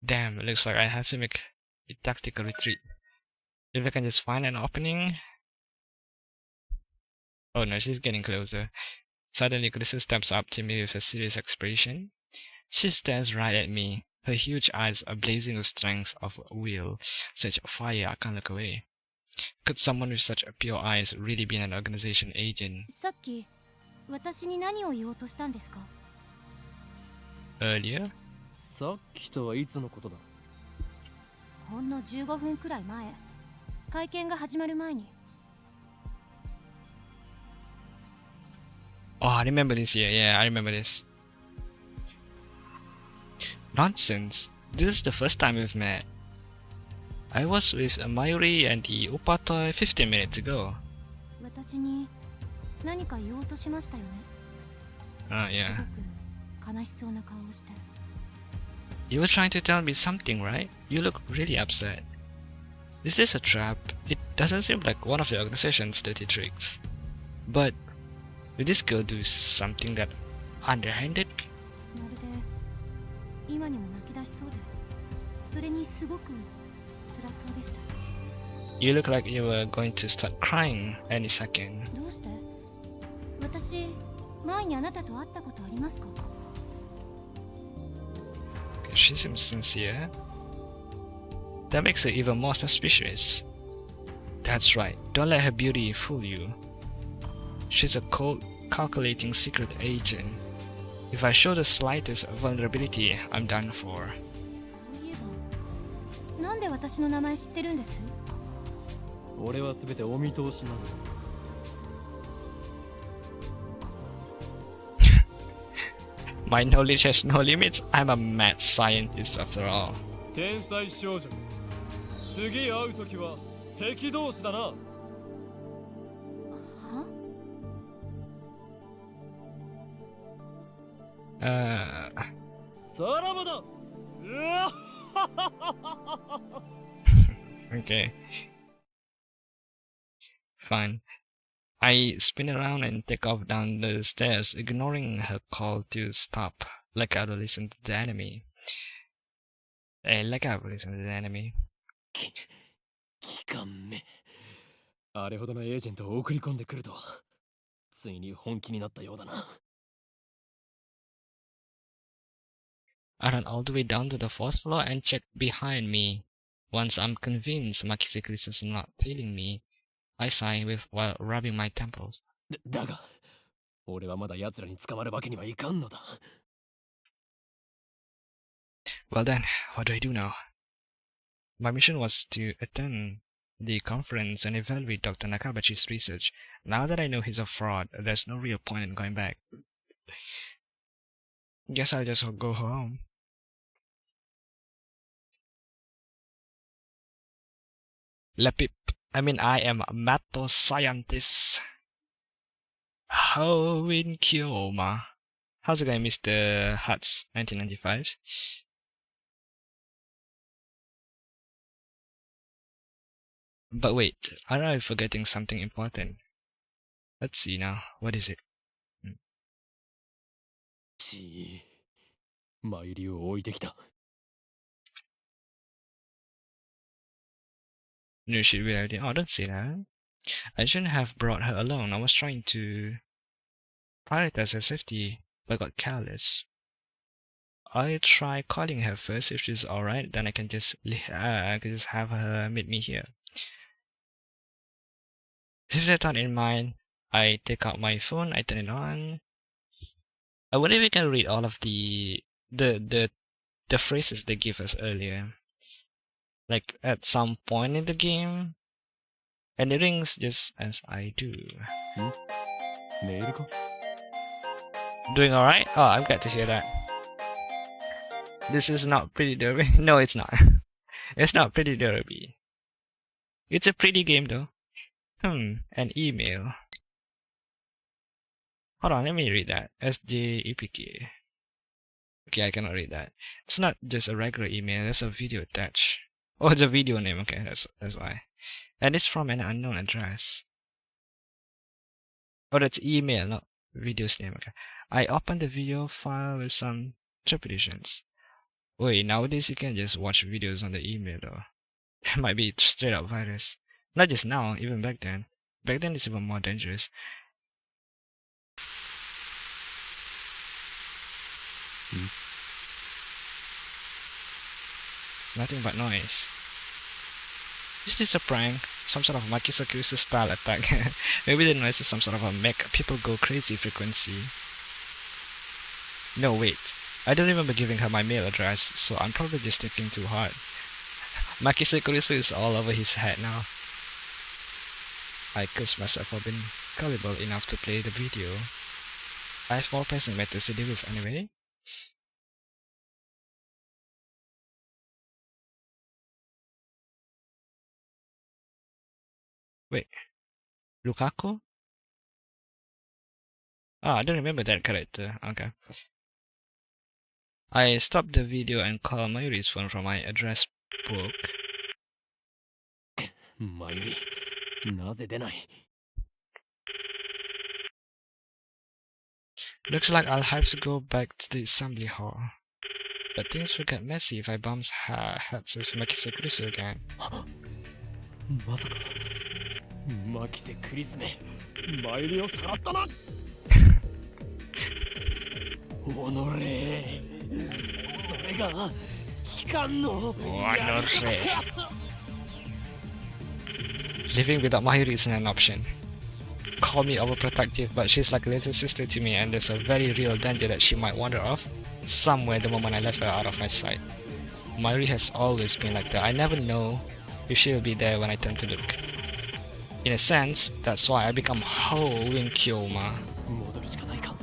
Damn, it looks like I have to make a tactical retreat. If I can just find an opening... Oh no, she's getting closer. Suddenly, Kurisu steps up to me with a serious expression. She stares right at me. Her huge eyes are blazing with strength of will. Such fire, I can't look away. Could someone with such pure eyes really be an organization agent? さっき、私に何を言おうとしたんですか？ Earlier? さっきとはいつのことだ？ほんの15分くらい前。会見が始まる前に。Oh, I remember this. Yeah, I remember this. Nonsense. This is the first time we've met. I was with Mayuri and the Upatoi 15 minutes ago. 私に何か言おうとしましたよね。Yeah. すごく悲しそうな顔をして。You were trying to tell me something, right? You look really upset. Is this a trap? It doesn't seem like one of the organization's dirty tricks. But will this girl do something that underhanded? まるで今にも泣き出しそうで、それにすごく辛そうでした。You look like you were going to start crying any second. どうして？私、前にあなたと会ったことありますか？ She seems sincere. That makes her even more suspicious. That's right, don't let her beauty fool you. She's a cold, calculating secret agent. If I show the slightest vulnerability, I'm done for. そういえば、なんで私の名前知ってるんです？俺はすべてお見通しなのだ。My knowledge has no limits. I'm a mad scientist after all. 天才少女。次会うときは敵同士だな。さらばだ。うわ Okay. Fine. I spin around and take off down the stairs, ignoring her call to stop, like I would listen to the enemy. Like I would listen to the enemy. 機関目。あれほどのエージェントを送り込んでくるとは、ついに本気になったようだな。I run all the way down to the fourth floor and check behind me. Once I'm convinced Makise is not tailing me, I sigh while rubbing my temples. だが、俺はまだ奴らに捕まるわけにはいかんのだ。Well then, what do I do now? My mission was to attend the conference and evaluate Dr. Nakabachi's research. Now that I know he's a fraud, there's no real point in going back. Guess I'll just go home. I am a mato scientist. Hoin Kyoma. How's it going, Mr. Hutz, 1995? But wait, aren't I forgetting something important? Let's see now. What is it? マユリを置いてきた。 New shit reality. Oh, don't say that. I shouldn't have brought her alone. I was trying to prioritize her safety, but got careless. I'll try calling her first. If she's alright, then I can just have her meet me here. With that thought in mind, I take out my phone, I turn it on. I wonder if we can read all of the phrases they give us earlier. Like at some point in the game. And it rings just as I do. メールか? Doing alright? Oh, I'm glad to hear that. This is not Pretty Derby. No, it's not. It's not Pretty Derby. It's a pretty game though. An email. Hold on, let me read that. SJEPK. Okay, I cannot read that. It's not just a regular email, there's a video attached. Oh, it's a video name, okay, that's why. And it's from an unknown address. Oh, that's email, not video's name, okay. I opened the video file with some trepidations. Wait, nowadays you can just watch videos on the email though. That might be straight up virus. Not just now, even back then. Back then it's even more dangerous. It's nothing but noise. Is this a prank? Some sort of Makisakusa style attack? Maybe the noise is some sort of a make people go crazy frequency. No, wait. I don't remember giving her my mail address, so I'm probably just thinking too hard. Makisakusa is all over his head now. I curse myself for being gullible enough to play the video. I have more pressing matters to deal with anyway. Wait, Lukaku? Ah, I don't remember that character. Okay. I stopped the video and called Mayuri's phone from my address book. マユリ、なぜ出ない? Looks like I'll have to go back to the assembly hall. But things will get messy if I bump heads with Makise again. まさか、マキセクリスめ、マユリをさらったな。おのれ、それが機関のやり方か。 Living without Mayuri isn't an option. Call me overprotective, but she's like a little sister to me, and there's a very real danger that she might wander off somewhere the moment I left her out of my sight. Mayuri has always been like that. I never know if she'll be there when I turn to look. In a sense, that's why I become Hoin Kyoma. 戻るしかないか。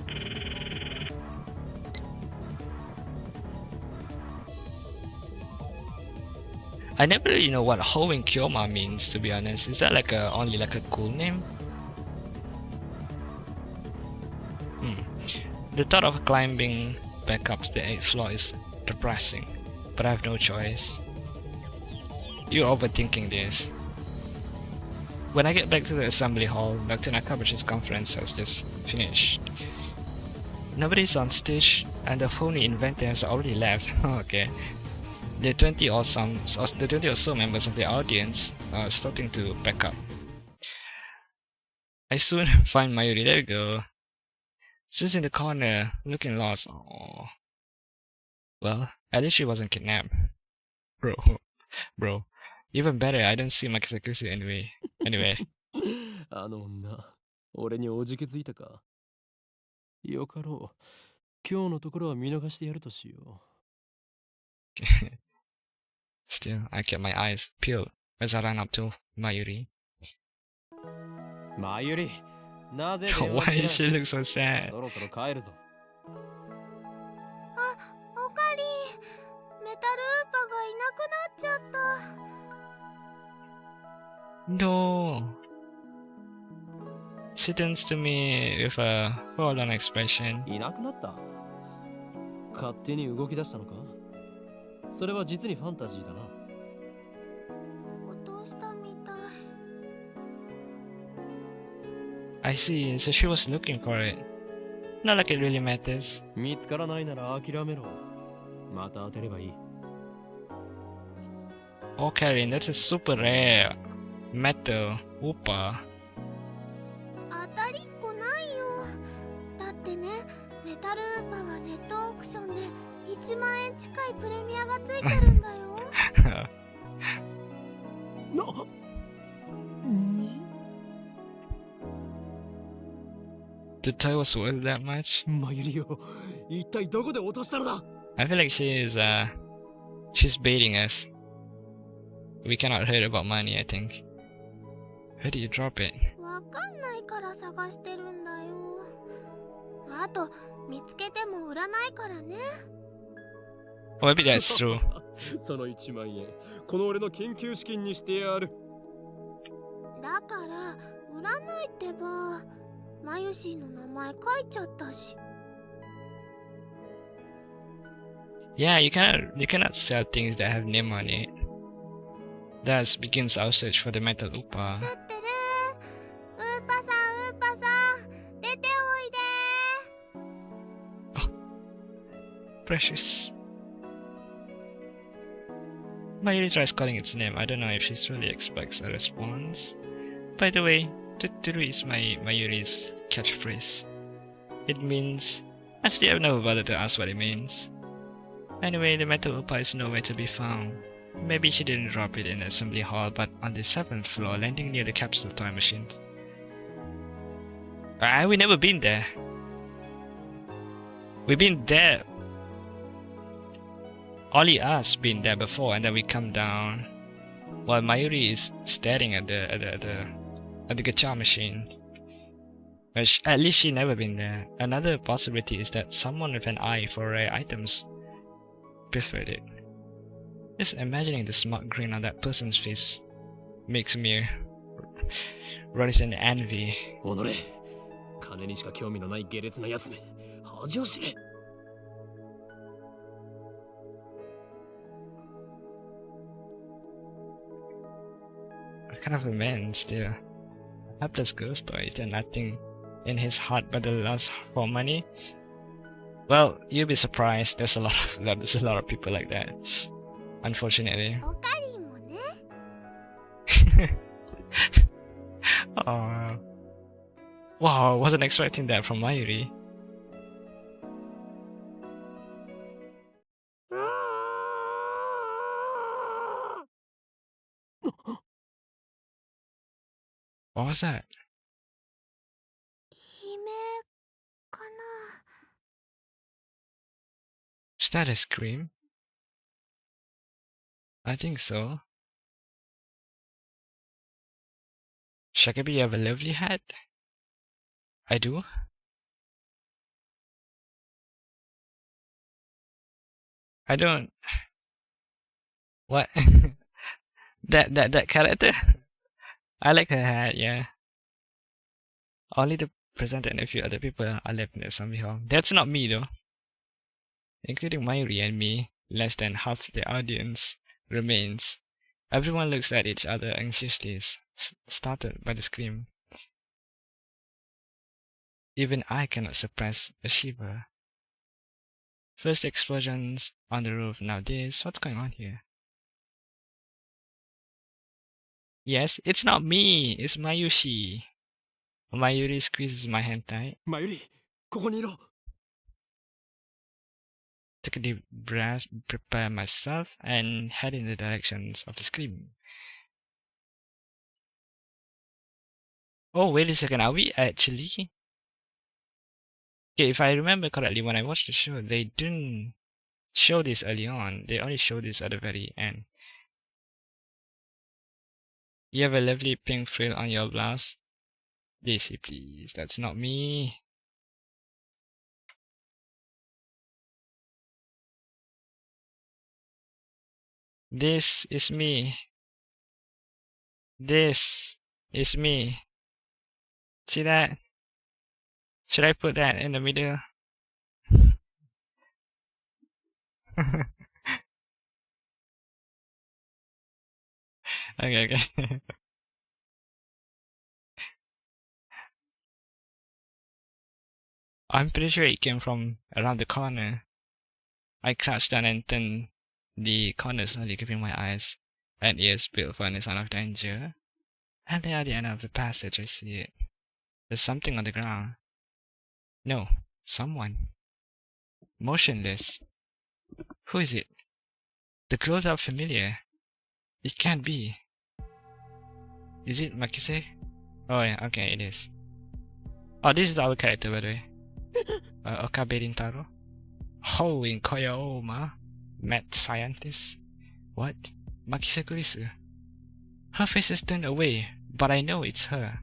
I never really know what Hoin Kyoma means, to be honest. Is that like only like a cool name? The thought of climbing back up to the 8th floor is depressing, but I have no choice. You're overthinking this. When I get back to the assembly hall, Dr. Nakabachi's conference has just finished. Nobody's on stage, and the phony inventor has already left. Okay. The 20 or so members of the audience are starting to pack up. I soon find Mayuri. There we go. She's in the corner, looking lost. Aww. Well, at least she wasn't kidnapped. Bro. Even better, I don't see Makisakusu anyway. Anyway. あの女、俺におじけづいたか。よかろう。今日のところは見逃してやるとしよ Still, I kept my eyes peeled as I ran up to Mayuri. う。マユリ、なぜ電話 Why に does she look so sad? そろそろ帰るぞ。おかりメタルウーパがいなくなっちゃった。 No. She turns to me with a forlorn expression. いなくなった。勝手に動き出したのか。それは実にファンタジーだな。落としたみたい。 I see, so she was looking for it. Not like it really matters. 見つからないなら諦めろ。また当てればいい。 Oh, Karin, that's a super rare metal Upa. 当たりっこないよ。だってね、メタルウーパはネットオークションで1万円近いプレミアがついてるんだよ。に The toy was worth that much? マユリよ、一体どこで落としたのだ。 I feel like she's baiting us. We cannot hurt about money, I think. Where did you drop it? わかんないから探してるんだよ。あと、見つけても売らないからね。 Or maybe that's true. その1万円、この俺の研究資金にしてやる。だから、売らないってば。マユシーの名前書いちゃったし。 Yeah, you cannot sell things that have name on it. Thus begins our search for the metal Upa. てってるー。ウーパさん、出ておいで。 Precious. Mayuri tries calling its name. I don't know if she truly expects a response. By the way, Tuturu is Mayuri's catchphrase. It means... Actually, I've never bothered to ask what it means. Anyway, the metal Upa is nowhere to be found. Maybe she didn't drop it in the assembly hall, but on the 7th floor, landing near the capsule time machine. We never been there. We've been there. Only us been there before, and then we come down while Mayuri is staring at the gacha machine. But at least she never been there. Another possibility is that someone with an eye for rare items preferred it. Just imagining the smug grin on that person's face makes me rise in envy. おのれ、金にしか興味のない下劣なやつめ、恥を知れ。What kind of a man still? A helpless ghost, or is there nothing in his heart but the lust for money? Well, you'll be surprised. There's a lot of people like that. Unfortunately. おかりんもね。Oh. Wow, I wasn't expecting that from Mayuri. What was that? 悲鳴かな。 Is that a scream? I think so. Syakibi, you have a lovely hat. I do. I don't. What? that character? I like her hat, yeah. Only the presenter and a few other people are left in the zombie hall. That's not me though. including Mayuri and me. Less than half the audience remains. Everyone looks at each other anxiously, startled by the scream. Even I cannot suppress a shiver. First explosions on the roof, now this. What's going on here? Yes, it's not me. It's Mayushi. Mayuri squeezes my hand tight. マユリ、ここにいろ。 Take a deep breath, prepare myself, and head in the directions of the scream. Oh, wait a second. Are we actually? Okay, if I remember correctly, when I watched the show, they didn't show this early on. They only showed this at the very end. You have a lovely pink frill on your blouse. Daisy, please. That's not me. This is me. This is me. See that? Should I put that in the middle? Okay. I'm pretty sure it came from around the corner. I crouched down and turned the corner slowly, giving my eyes and ears peeled for any sign of danger. And there at the end of the passage, I see it. There's something on the ground. No, someone. Motionless. Who is it? The clothes are familiar. It can't be. Is it Makise? Oh yeah, okay, it is. Oh, this is our character, by the way. Okabe Rintaro. Oh, in Koyaoma. Mad scientist. What? Makise Kurisu. Her face is turned away, but I know it's her.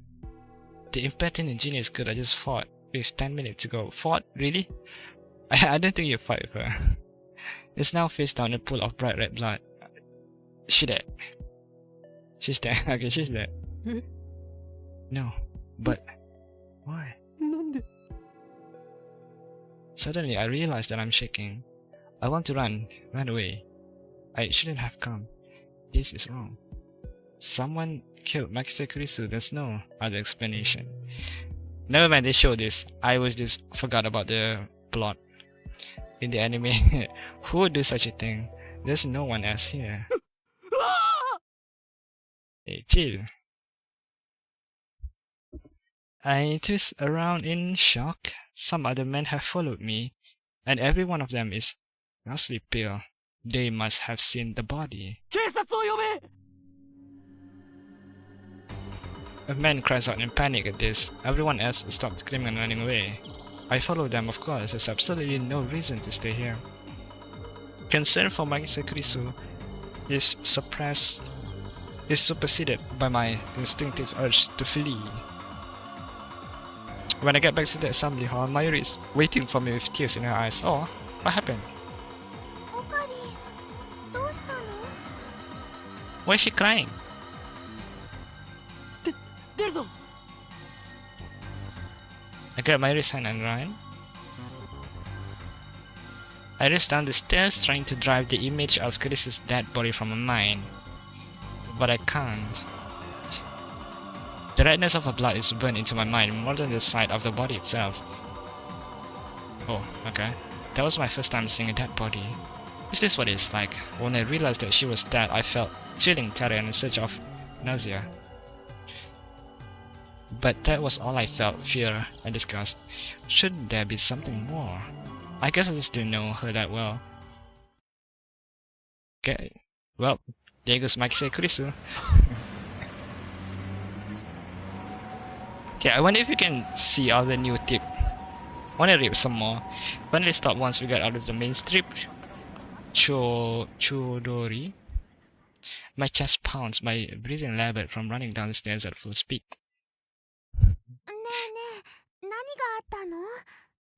The impertinent genius girl I just fought with 10 minutes ago. Fought? Really? I don't think you fought with her. It's now face down in a pool of bright red blood. She dead. She's dead. Okay, she's dead. No, but why? なんで Suddenly I realize that I'm shaking. I want to run away. I shouldn't have come. This is wrong. Someone killed Makise Kurisu. There's no other explanation. Never mind, they showed this. I was just forgot about the plot. In the anime, who would do such a thing? There's no one else here. Hey, chill. I twist around in shock. Some other men have followed me, and every one of them is ghastly pale. They must have seen the body. 警察を呼べ A man cries out in panic at this. Everyone else stops screaming and running away. I follow them, of course. There's absolutely no reason to stay here. Concern for Makise Kurisu is superseded by my instinctive urge to flee. When I get back to the assembly hall, Mayuri is waiting for me with tears in her eyes. Oh, what happened? オカリどうしたの Why is she crying? 出るぞ I grab Mayuri's hand and run. I race down the stairs trying to drive the image of Kurisu's dead body from my mind. But I can't. The redness of her blood is burned into my mind more than the sight of the body itself. Oh, okay. That was my first time seeing a dead body. Is this what it's like? When I realized that she was dead, I felt chilling terror and a surge of nausea. But that was all I felt, fear and disgust. Shouldn't there be something more? I guess I just didn't know her that well. Okay, well, there goes Makise Kurisu. Okay, I wonder if you can see all the new tip. Wanna rip some more. Finally stop once we get out of the main strip. Chodori. My chest pounds, my breathing labored from running down the stairs at full speed. ねえねえ何があったの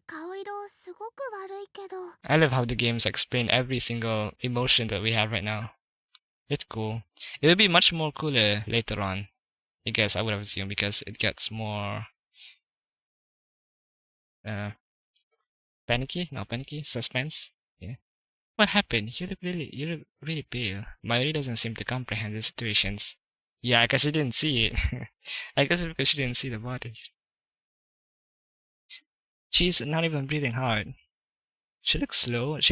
顔色すごく悪いけど I love how the games explain every single emotion that we have right now. It's cool. It will be much more cooler later on. I guess I would have assumed because it gets more panicky? No, panicky? Suspense? What happened? You look really pale. Mayuri doesn't seem to comprehend the situations. Yeah, I guess she didn't see it. I guess it's because she didn't see the body. She's not even breathing hard. She looks slow, which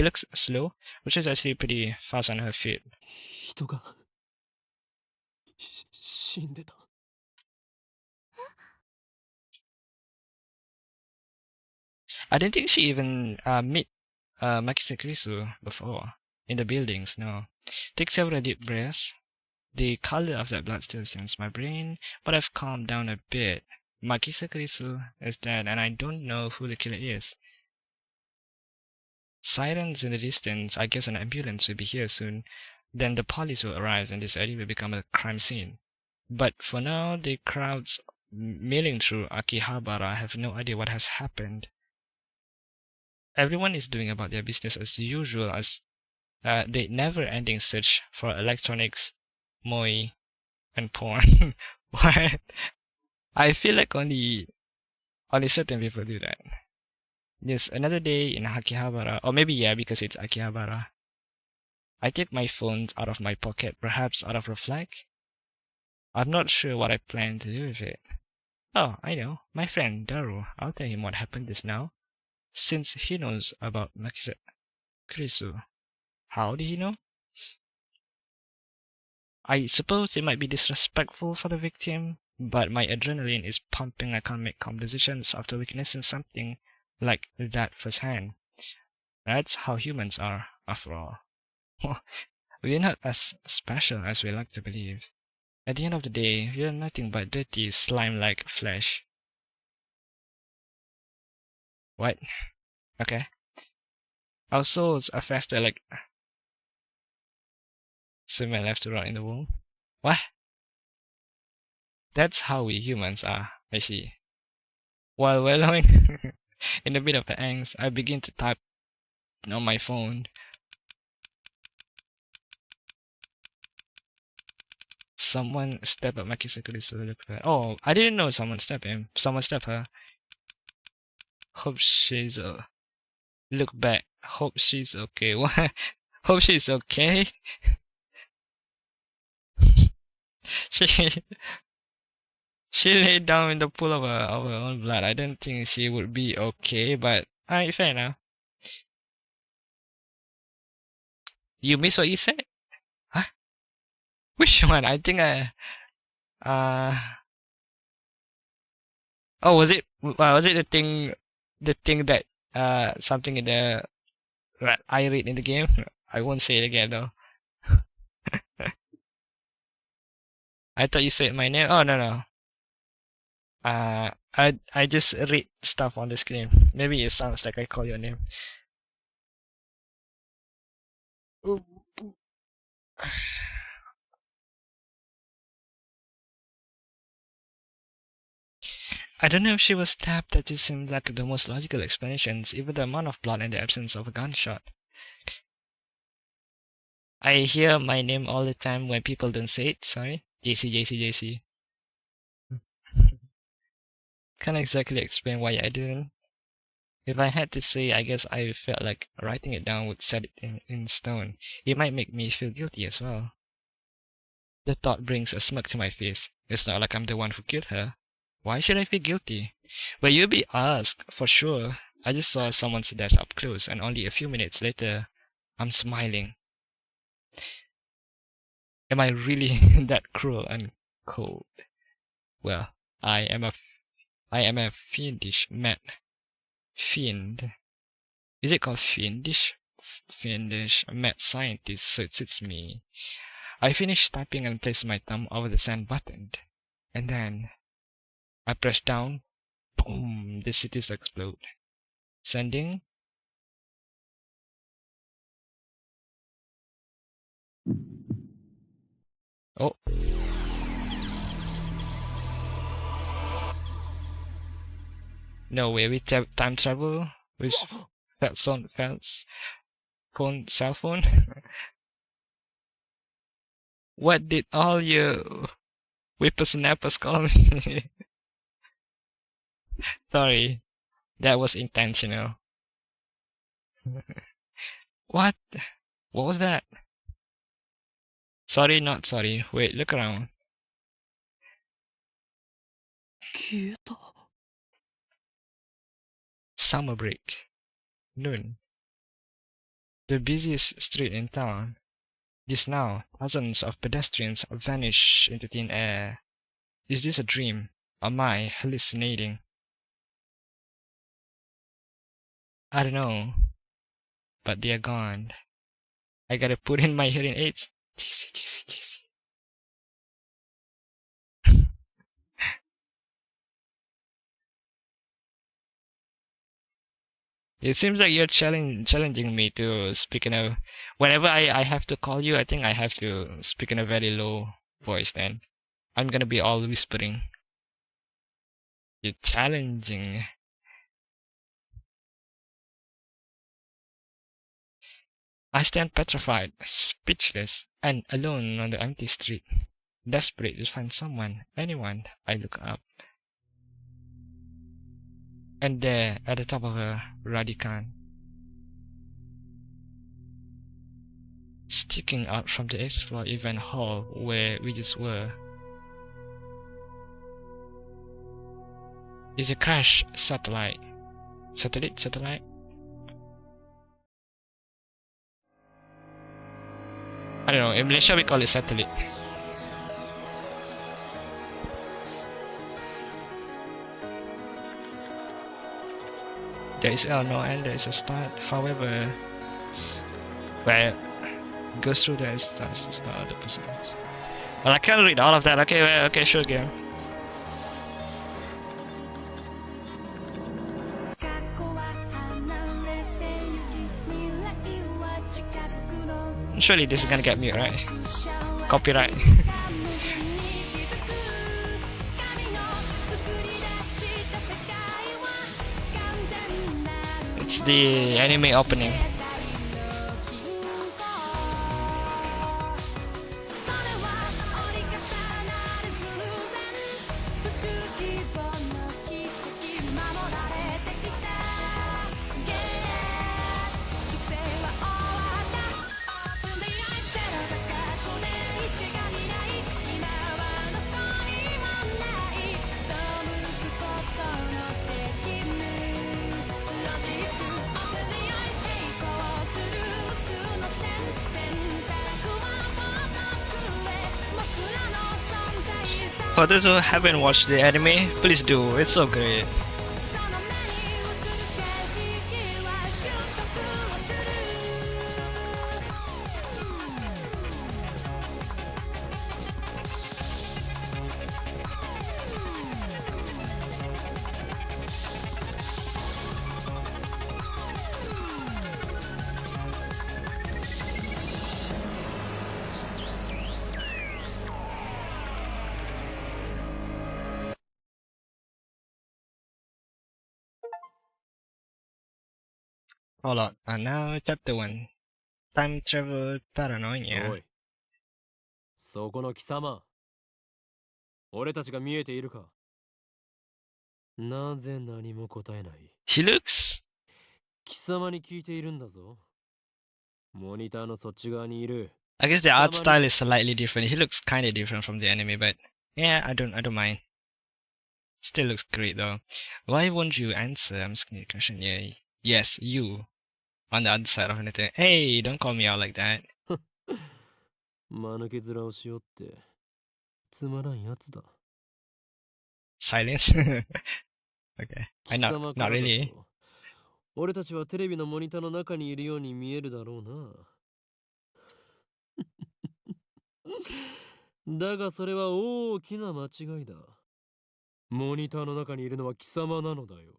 is actually pretty fast on her feet. 人が死んでた。 I didn't think she even met Makise Krisu before in the buildings. No. Take several deep breaths. The color of that blood still stings my brain, but I've calmed down a bit. Makise Krisu is dead, and I don't know who the killer is. Sirens in the distance. I guess an ambulance will be here soon. Then the police will arrive, and this area will become a crime scene. But for now, the crowds milling through Akihabara have no idea what has happened. Everyone is doing about their business as usual, as the never-ending search for electronics, moe, and porn. What? I feel like only certain people do that. Yes, another day in Akihabara, or maybe yeah, because it's Akihabara. I take my phone out of my pocket, perhaps out of reflect. I'm not sure what I plan to do with it. Oh, I know, my friend Daru. I'll tell him what happened just now, since he knows about Makise Krisu. How did he know? I suppose it might be disrespectful for the victim, but my adrenaline is pumping. I can't make calm decisions after witnessing something like that firsthand. That's how humans are, after all. We're not as special as we like to believe. At the end of the day, we're nothing but dirty, slime-like flesh. What? Okay. Our souls are faster like cement left to rot in the womb. What? That's how we humans are, I see. While wallowing in a bit of angst, I begin to type on my phone. Someone stepped at Makise Kurisu. Oh, I didn't know someone stepped him. Someone stepped her. Hope she's look back. Hope she's okay. What? Hope she's okay. She laid down in the pool of her own blood. I don't think she would be okay, but alright, fair enough. You missed what you said? Huh? Which one? I think oh, was it the thing that something in the that I read in the game? I won't say it again though. I thought you said my name. Oh no. I just read stuff on the screen. Maybe it sounds like I call your name. Ooh. I don't know if she was stabbed. That just seems like the most logical explanations, even the amount of blood and the absence of a gunshot. I hear my name all the time when people don't say it. Sorry. JC. Can't exactly explain why I didn't. If I had to say, I guess I felt like writing it down would set it in stone. It might make me feel guilty as well. The thought brings a smirk to my face. It's not like I'm the one who killed her. Why should I feel guilty? Well, you'll be asked, for sure. I just saw someone's death up close, and only a few minutes later, I'm smiling. Am I really that cruel and cold? Well, I am a fiendish man. Fiend. Is it called fiendish? Fiendish mad scientist, so it suits me. I finished typing and placed my thumb over the send button. And then I press down. Boom! The cities explode. Sending. Oh. No way, we time travel with cell phone. What did all you whippersnappers call me? Sorry, that was intentional. What? What was that? Sorry, not sorry. Wait, look around. 消えた。 Summer break. Noon. The busiest street in town. Just now, thousands of pedestrians vanish into thin air. Is this a dream? Am I hallucinating? I don't know. But they are gone. I gotta put in my hearing aids. JC, JC, JC. It seems like you're challenging me to speak in a... Whenever I have to call you, I think I have to speak in a very low voice then. I'm gonna be all whispering. You're challenging. I stand petrified, speechless, and alone on the empty street. Desperate to find someone, anyone. I look up. And there, at the top of a Radican, sticking out from the 8th floor event hall where we just were, is a crash satellite. Satellite? I don't know, in Malaysia we call it satellite. There is no end, there is a start. However, where it goes through there, it starts to start the process. Well, I can't read all of that. Okay, well, okay, sure, game. Surely this is gonna get me right. Copyright. It's the anime opening. For those who haven't watched the anime, please do, it's so great. Hold on, now chapter 1. Time travel paranoia. おい、そこの貴様、俺たちが見えているか？なぜ何も答えない？ He looks... 貴様に聞いているんだぞ。モニターのそっち側にいる。 I guess the art style is slightly different. He looks kinda different from the anime, but yeah, I don't mind. Still looks great though. Why won't you answer? I'm asking you a question. Yeah. Yes, you. On the other side of anything. Hey, don't call me out like that. 間抜け面をしよって、つまらんやつだ。 Silence? Okay. 貴様 Not からだ really. と俺たちはテレビのモニターの中にいるように見えるだろうな。だがそれは大きな間違いだ。モニターの中にいるのは貴様なのだよ。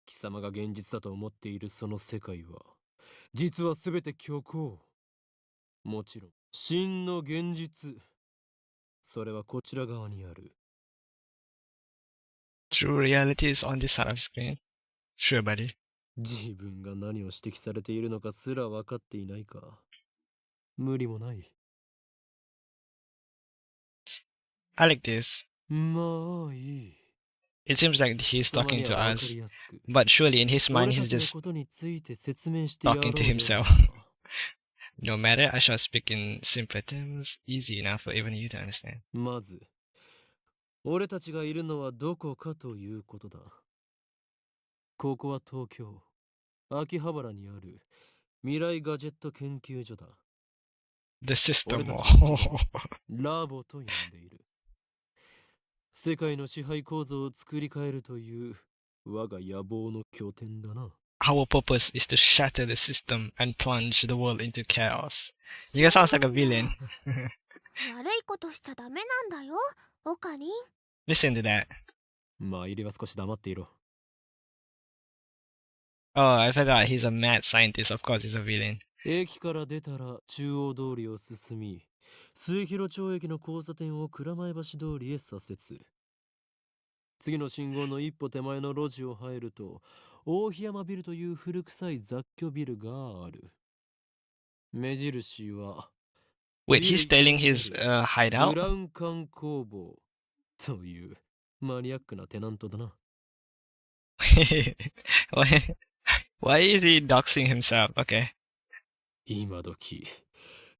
貴様が現実だと思っているその世界は、実はすべて虚構。もちろん、真の現実。それはこちら側にある。 True reality is on this side of the screen. Sure, buddy. 自分が何を指摘されているのかすら分かっていないか。無理もない。 I like this. まあいい。 It seems like he's talking to us, but surely in his mind he's just talking to himself. No matter, I shall speak in simpler terms, easy enough for even you to understand. まず、俺たちがいるのはどこかということだ。ここは東京、秋葉原にある未来ガジェット研究所だ。The system. 俺たちのことをラボと呼んでいる。世界の支配構造を作り変えるという我が野望の拠点だな。Our purpose is to shatter the system and plunge the world into chaos. You guys sounds like a villain. 悪いことしちゃダメなんだよ、オカリン。 Listen to that. マイリは少し黙っていろ。Oh, I forgot he's a mad scientist. Of course, he's a villain. 駅から出たら中央通りを進み、末広町駅の交差点を蔵前橋通りへ左折。次の信号の一歩手前の路地を入ると、大檜山ビルという古臭い雑居ビルがある。目印は、Wait, he's telling his ブ hideout? ラウン管工房というマニアックなテナントだな。why, why is he doxing himself? Okay. 今時、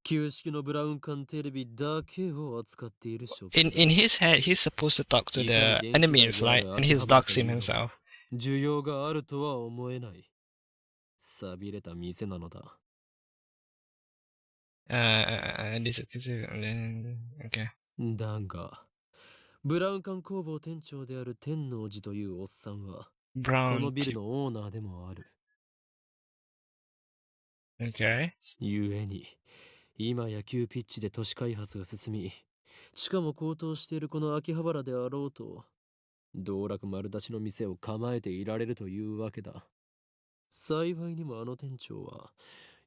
旧式のブラウン管テレビだけを扱っているショップ。In his head, he's supposed to talk to the enemies, right? And he's doxing himself. 需要があるとは思えない。寂れた店なのだ。This is okay. だが、ブラウン管工房店長である天王寺というおっさんは、こ Brown. のビルのオーナーでもある。Okay. ゆえに、今や急ピッチで都市開発が進み、地価も高騰しているこの秋葉原であろうと、道楽丸出しの店を構えていられるというわけだ。幸いにもあの店長は、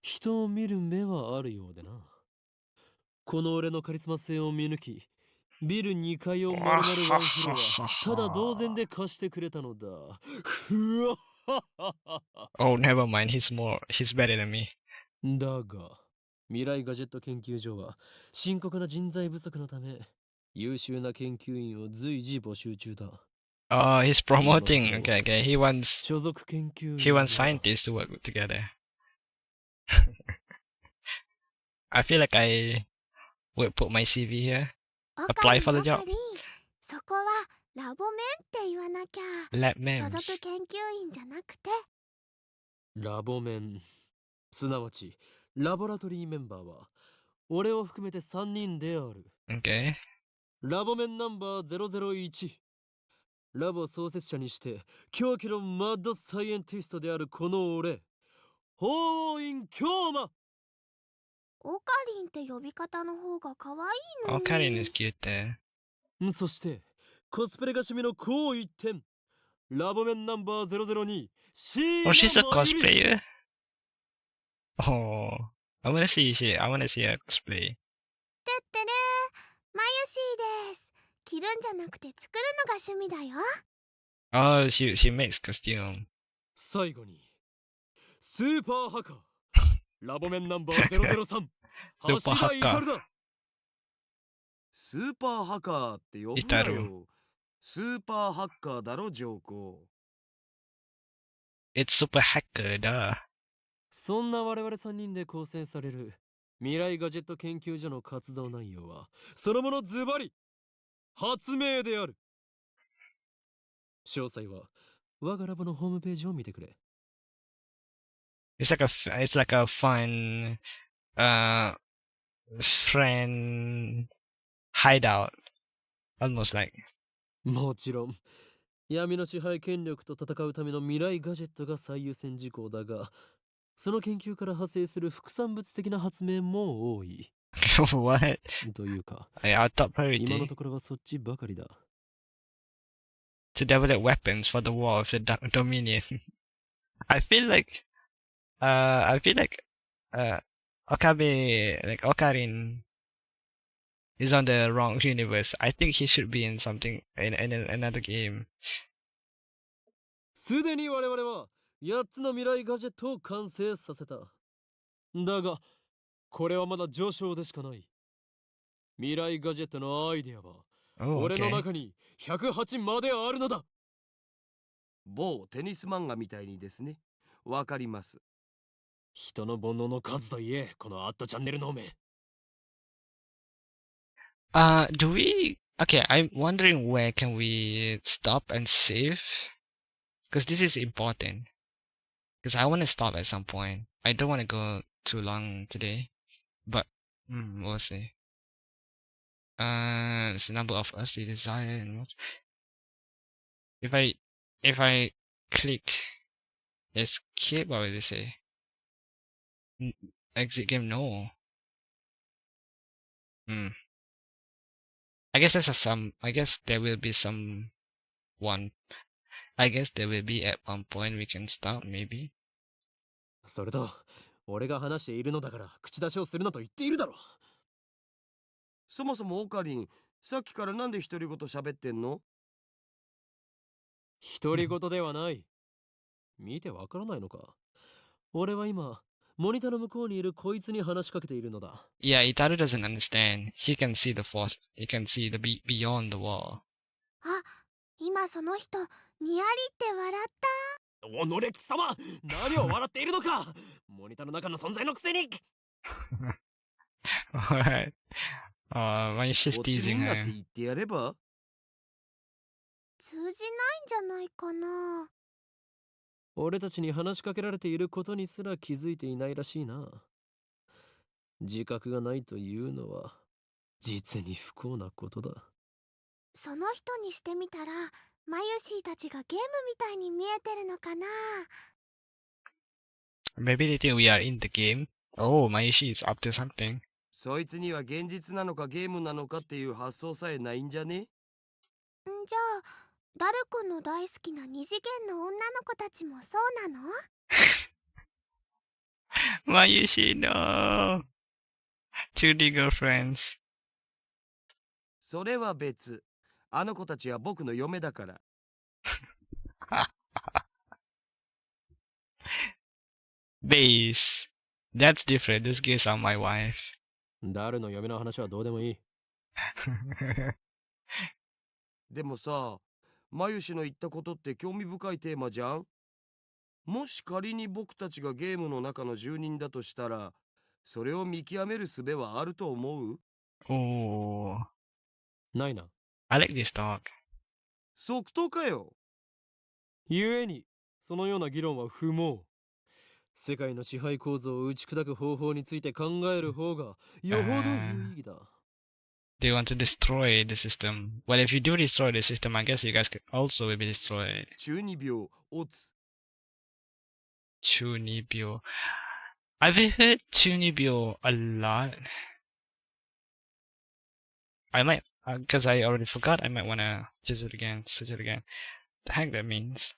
人を見る目はあるようでな。この俺のカリスマ性を見抜き、ビル2階を丸々ワンフロア、ただ同然で貸してくれたのだ。ふわっはっはっは。 Oh, never mind. He's better than me. だが、未来ガジェット研究所は深刻な人材不足のため、優秀な研究員を随時募集中だ。Oh, he's promoting. Okay, okay. He wants 所属研究員 he は wants scientists to work together. I feel like I would put my CV here. オ Apply カリン for the オ job. カリン、そこはラボメンって言わなきゃ。 Lab 所 mems. 属研究員じゃなくて。ラボメン、すなわちラボラトリーメンバーは、俺を含めて3人である。 Okay. ラボメンナンバー001。ラボ創設者にして狂気のマッドサイエンティストであるこの俺、法院京馬。オカリンって呼び方の方が可愛いの Oh, に。 Karin is cute there. そしてコスプレが趣味のこう一点、ラボメンナンバー002。 Oh, she's a cosplayer? Oh, I wanna see her cosplay. てってれー、マユシーです。着るんじゃなくて作るのが趣味だよ。 Oh, she makes costume. 最後にスーパーハカー、ラボメンナンバー003。スーパーハッカー。スーパーハカーって呼ぶなよ。スーパーハッカーだろ、ジョーコ。 It's super hacker, duh. そんな我々3人で構成される未来ガジェット研究所の活動内容は、そのものズバリ発明である。詳細は我がラボのホームページを見てくれ。It's like a fun, friend hideout. Almost like. もちろん闇の支配権力と戦うための未来ガジェットが最優先事項だが、その研究から派生する副産物的な発明も多い。 What? というか、 Our top 今の priority ところはそっちばかりだ。 to develop weapons for the war of the Dominion. I feel like, Okarin is on the wrong universe. I think he should be in something in another game. すでに我々は8つの未来ガジェットを完成させた。だが、これはまだ序章でしかない。未来ガジェットのアイデアは、 Oh, 俺の okay. 中に108まであるのだ。某テニス漫画みたいにですね。わかります。人の煩悩の数といえ、このアットチャンネルのめ。Do we? Okay, I'm wondering where can we stop and save? Because this is important. Because I want to stop at some point. I don't want to go too long today, but we'll see. It's the number of earthly desire and what? If I click escape, what will it say? Exit game, no. I guess I guess there will be one. I guess there will be at one point we can stop, maybe. それと、俺が話しているのだから口出しをするなと言っているだろ。そもそもオカリン、さっきからなんで独り言喋ってんの？独り言ではない。見てわからないのか。俺は今、モニターの向こうにいるこいつに話しかけているのだ。Yeah, Itaru doesn't understand. He can see the force. He can see the beyond the wall. あ、今その人にやりって笑った。おのれ貴様、何を笑っているのか。モニターの中の存在のくせに。Alright. Why is she こっち teasing みんなっ her? て言ってやれば？通じないんじゃないかな。俺たちに話しかけられていることにすら気づいていないらしいな。自覚がないというのは実に不幸なことだ。その人にしてみたらマユシーたちがゲームみたいに見えてるのかな。 Maybe they think we are in the game. Oh, Maishi is up to something. そいつには現実なのかゲームなのかっていう発想さえないんじゃね？じゃあダル君の大好きな二次元の女の子たちもそうなの？ Maishi, no. 2D girlfriends. それは別。あの子たちは僕の嫁だから。Base. That's different. This girls are my wife. ダルの嫁の話はどうでもいい。でもさ、マユシの言ったことって興味深いテーマじゃん？もし仮に僕たちがゲームの中の住人だとしたら、それを見極める術はあると思う？ Oh. ないな。I like this talk. 即答かよ。故に、そのような議論は不毛。世界の支配構造を打ち砕く方法について考える方がよほど有意義だ。They want to destroy the system. Well, if you do destroy the system, I guess you guys could also will be destroyed. 中二病、オツ。Chunibyo. I've heard Chunibyo a lot. I might, because I already forgot, I might want to search it again. The heck that means?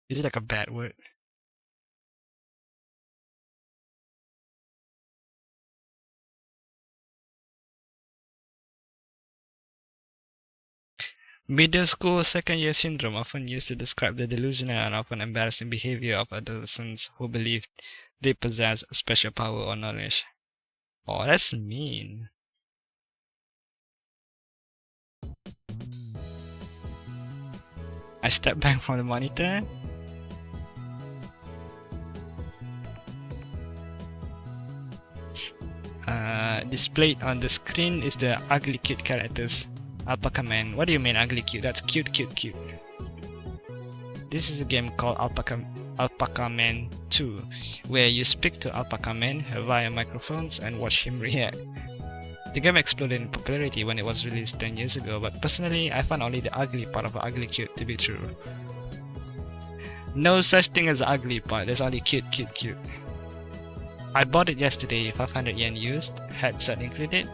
Is it like a bad word? Middle school second year syndrome, often used to describe the delusional and often embarrassing behavior of adolescents who believe they possess special power or knowledge. Oh, that's mean. I step back from the monitor. Displayed on the screen is the ugly cute characters. Alpaca Man. What do you mean ugly cute? That's cute. This is a game called Alpaca Man 2, where you speak to Alpaca Man via microphones and watch him react. The game exploded in popularity when it was released 10 years ago, but personally I found only the ugly part of ugly cute to be true. No such thing as ugly part, there's only cute. I bought it yesterday, 500 yen used, headset included.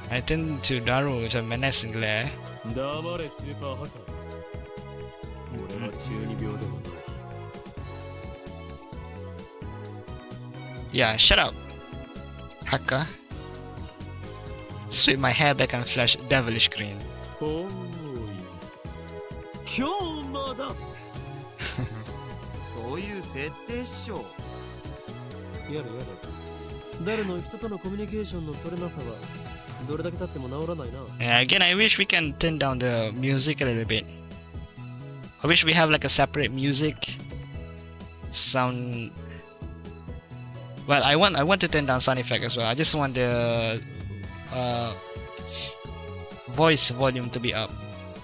I turned to Daru with a menacing glare. 黙れスーパーハッカー。俺は中二病でもない。Yeah, shut up, hacker. Sweep my hair back and flash devilish green. おーい。今日まだ。そういう設定っしょ。やる。誰の人とのコミュニケーションの取れなさはどれだけ経っても治らないな。Again, I wish we can turn down the music a little bit. I wish we have like a separate music sound. Well, I want to turn down sound effect as well. I just want the voice volume to be up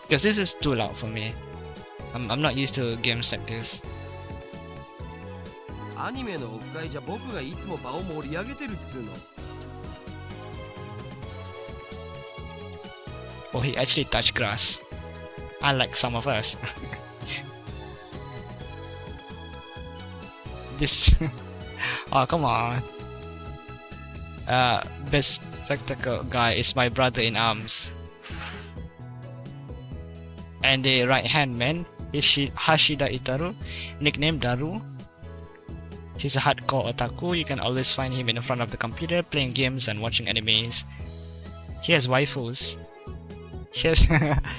because this is too loud for me. I'm not used to games like this. アニメのオフ会じゃ僕がいつも場を盛り上げてるっつうの。Oh, he actually touched grass. Unlike some of us. This. Oh, come on. Best spectacle guy is my brother in arms. And the right hand man is Hashida Itaru, nicknamed Daru. He's a hardcore otaku. You can always find him in the front of the computer playing games and watching animes. He has waifus. He has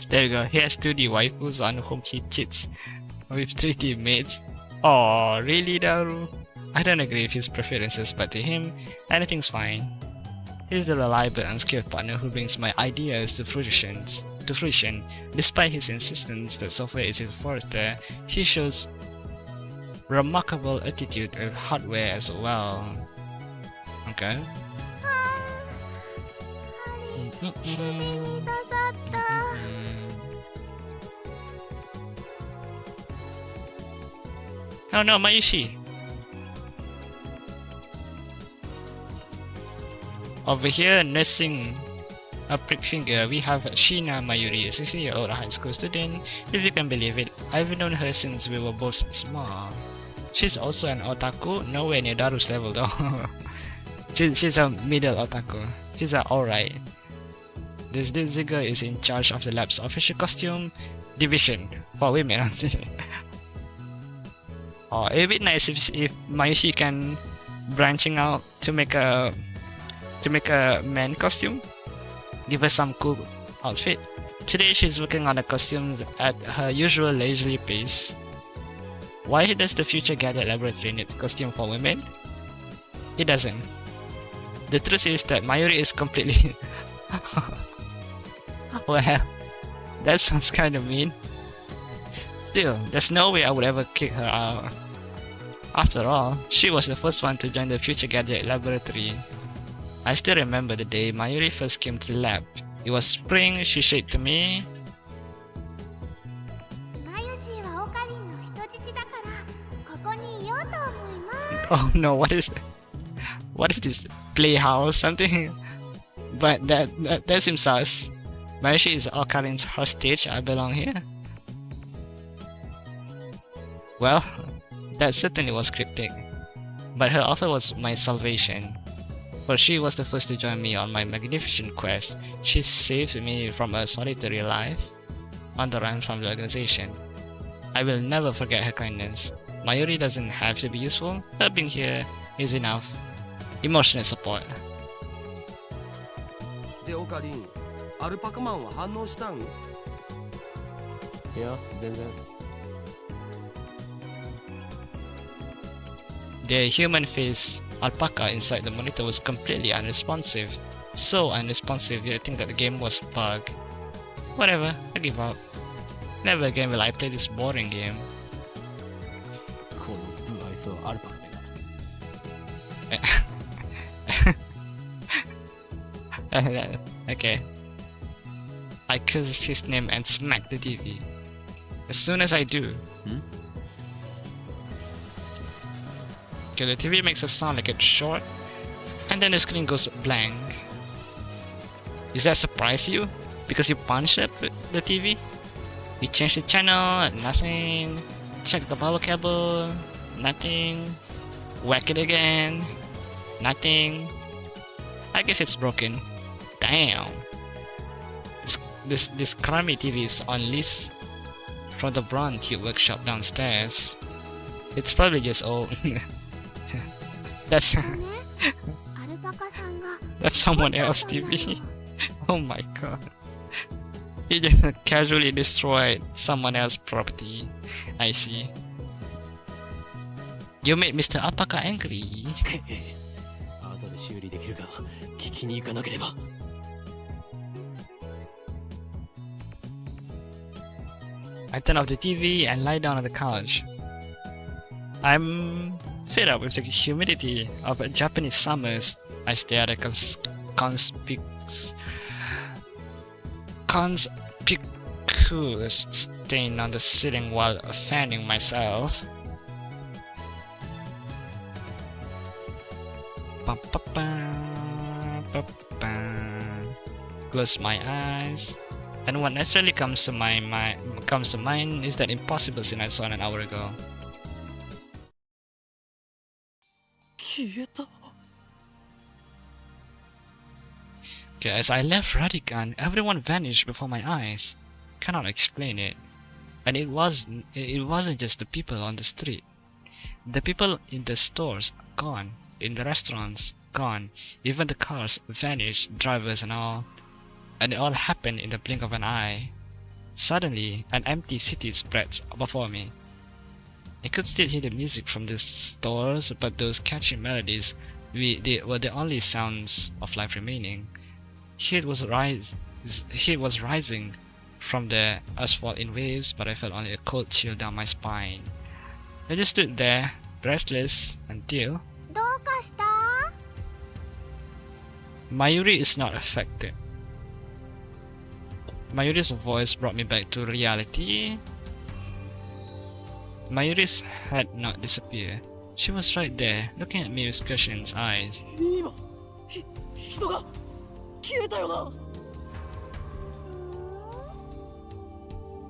there you go. He has 2D waifus on whom he cheats with 3D mates. Oh, really, Daru? I don't agree with his preferences, but to him, anything's fine. He's the reliable and skilled partner who brings my ideas to fruition. Despite his insistence that software is his forte, he shows remarkable attitude with hardware as well. Okay. 首に刺さった。 Oh no, Mayushi! Over here, nursing a prick finger, we have Shina Mayuri, a 16-year-old high school student. If you can believe it, I've known her since we were both small. She's also an otaku, nowhere near Daru's level though. she's a middle otaku. She's alright. This girl is in charge of the lab's official costume division for women. Oh, it'd be nice if Mayushi can branching out to make a man costume. Give us some cool outfit. Today she's working on the costumes at her usual leisurely pace. Why does the future gadget laboratory need costume for women? It doesn't. The truth is that Mayuri is completely well, that sounds kind of mean. Still, there's no way I would ever kick her out. After all, she was the first one to join the Future Gadget Laboratory. I still remember the day Mayuri first came to the lab. It was spring, she said to me, マユシーはオカリンの人質だからここにいようと思います。 oh no, what is this? Playhouse? Something? But that seems sus. Mayushi is Okarin's hostage, I belong here. Well, that certainly was cryptic. But her offer was my salvation. For she was the first to join me on my magnificent quest. She saved me from a solitary life on the run from the organization. I will never forget her kindness. Mayuri doesn't have to be useful. Her being here is enough. Emotional support. でオカリン、アルパカマンは反応したん？いや、全然。 The human face alpaca inside the monitor was completely unresponsive. So unresponsive you think that the game was bugged. Whatever, I give up. Never again will I play this boring game. この不愛想アルパカめが。 Okay. I cursed his name and smacked the TV. As soon as I do, okay, the TV makes a sound like it's short, and then the screen goes blank. Does that surprise you? Because you punched up the TV? You change the channel, nothing. Check the power cable, nothing. Whack it again, nothing. I guess it's broken. Damn. This crummy TV is on lease from the Brown Tube workshop downstairs. It's probably just old. That's ね、アルパカさんが that's someone else's TV. Oh my god. He just casually destroyed someone else's property. I see. You made Mr. Alpaca angry. 後で修理できるか聞きに行かなければ。 I turn off the TV and lie down on the couch. I'm fed up with the humidity of Japanese summers. I stare at a conspicuous stain on the ceiling while fanning myself. Close my eyes, and what naturally comes to mind is that impossible scene I saw an hour ago. 消えた。 Okay, as I left Radigan, everyone vanished before my eyes. Cannot explain it. And it wasn't just the people on the street. The people in the stores gone, in the restaurants gone, even the cars vanished, drivers and all. And it all happened in the blink of an eye. Suddenly, an empty city spreads before me. I could still hear the music from the stores, but those catchy melodies were the only sounds of life remaining. Heat was rising from the asphalt in waves, but I felt only a cold chill down my spine. I just stood there, breathless, until どうかした？ Mayuri is not affected. Mayuri's voice brought me back to reality. Mayuri's had not disappeared. She was right there, looking at me with questioning eyes. 今、人が消えたよな。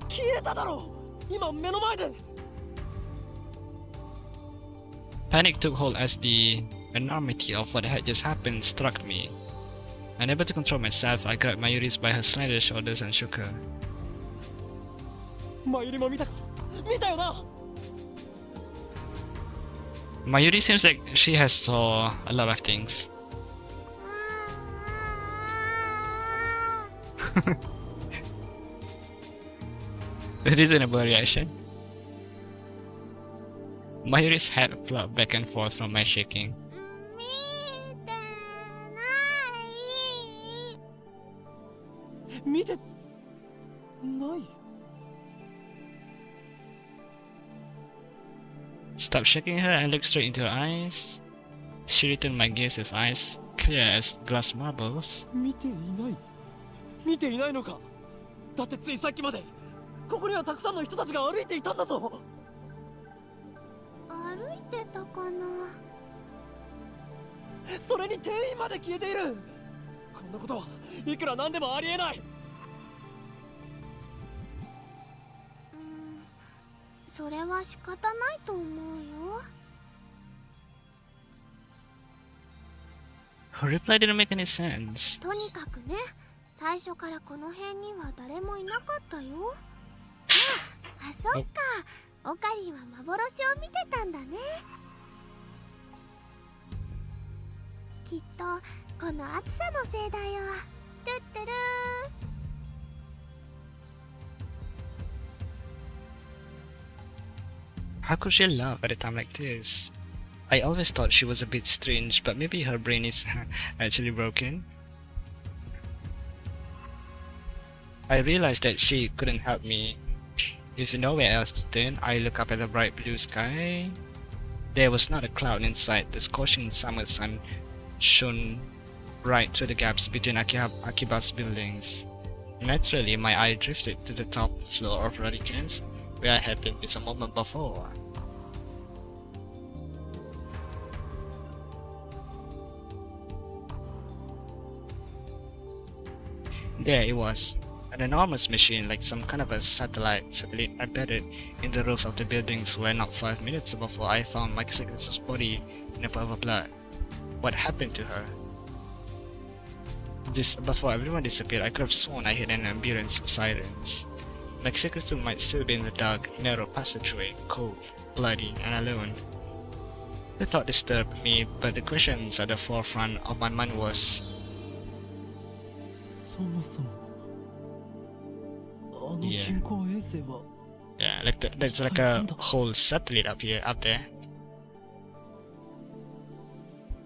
消えただろ。今目の前で。 Panic took hold as the enormity of what had just happened struck me. Unable to control myself, I grabbed Mayuri by her slender shoulders and shook her. マユリも見たか？見たよな。 Mayuri seems like she has saw a lot of things. A reasonable reaction. Mayuri's head flopped back and forth from my shaking. 見てない。見てない。 Stopped shaking her and looked straight into her eyes. She returned my gaze with eyes clear as glass marbles. 見ていない。見ていないのか。だってついさっきまでここにはたくさんの人たちが歩いていたんだぞ。歩いてたかな。それに店員まで消えている。こんなことはいくらなんでもありえない。それは仕方ないと思うよ。 Her reply didn't make any sense. とにかくね、最初からこの辺には誰もいなかったよ。あ、そっか。オカリンは幻を見てたんだね。きっとこの暑さのせいだよ。トゥットゥルー。 How could she laugh at a time like this? I always thought she was a bit strange, but maybe her brain is actually broken. I realized that she couldn't help me. With nowhere else to turn, I looked up at the bright blue sky. There was not a cloud in sight. The scorching summer sun shone right through the gaps between Akiba's buildings. Naturally, my eye drifted to the top floor of Radican's, where I had been just a moment before. There it was, an enormous machine like some kind of a satellite embedded in the roof of the buildings where not 5 minutes before I found my secretary's body in a puddle of blood. What happened to her? Just before everyone disappeared, I could have sworn I heard an ambulance sirens. My secretary might still be in the dark, narrow passageway, cold, bloody, and alone. The thought disturbed me, but the questions at the forefront of my mind was, そもそもあの人工衛星は yeah, there's like a whole satellite up there.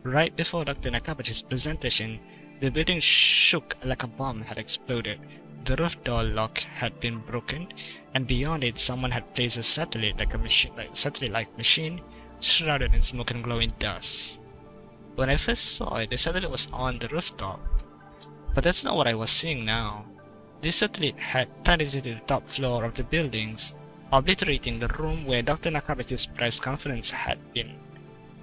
Right before Dr. Nakabachi's presentation, the building shook like a bomb had exploded. The roof door lock had been broken, and beyond it, someone had placed a satellite-like machine shrouded in smoke and glowing dust. When I first saw it, I said that it was on the rooftop. But that's not what I was seeing now. This satellite had penetrated the top floor of the buildings, obliterating the room where Dr. Nakabachi's press conference had been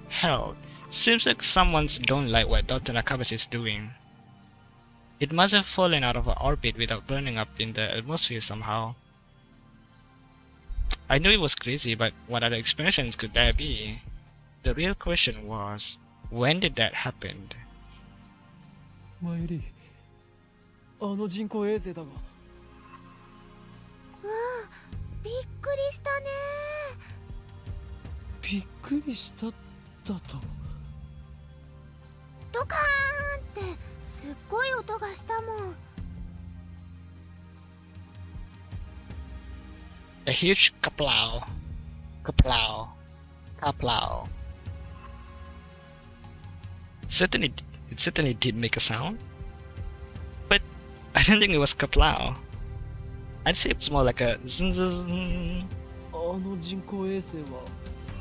held. Seems like someone's don't like what Dr. Nakabachi is doing. It must have fallen out of orbit without burning up in the atmosphere somehow. I knew it was crazy, but what other explanations could there be? The real question was, when did that happen? マユリ、あの人工衛星だが。びっくりしたね。びっくりしただと。ドカーンってすっごい音がしたもん。A huge kaplow, kaplow, kaplow. It certainly did make a sound, but I don't think it was kaplow. I'd say it was more like a zun zun. あの人工衛星は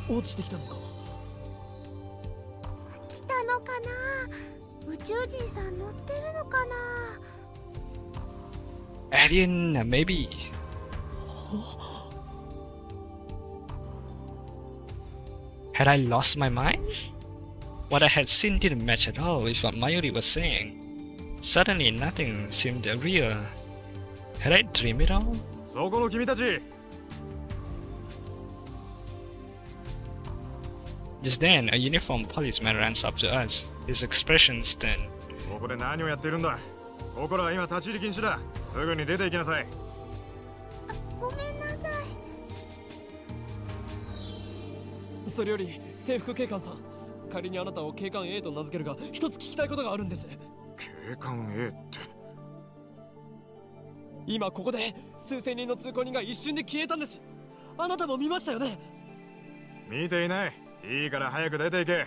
落ちてきたのか。来たのかな。宇宙人さん乗ってるのかな。Alien, maybe. Had I lost my mind? What I had seen didn't match at all with what Mayuri was saying. Suddenly, nothing seemed real. Had I dreamed it all? そこの君たち。 Just then, a uniformed policeman runs up to us, his expression stern. ここで何をやっているんだ。ここらは今立ち入り禁止だ。すぐに出て行きなさい。ごめんなさい。それより制服警官さん、仮にあなたを警官 A と名付けるが、一つ聞きたいことがあるんです。警官 A って。今ここで数千人の通行人が一瞬で消えたんです。あなたも見ましたよね。見ていない。いいから早く出て行け。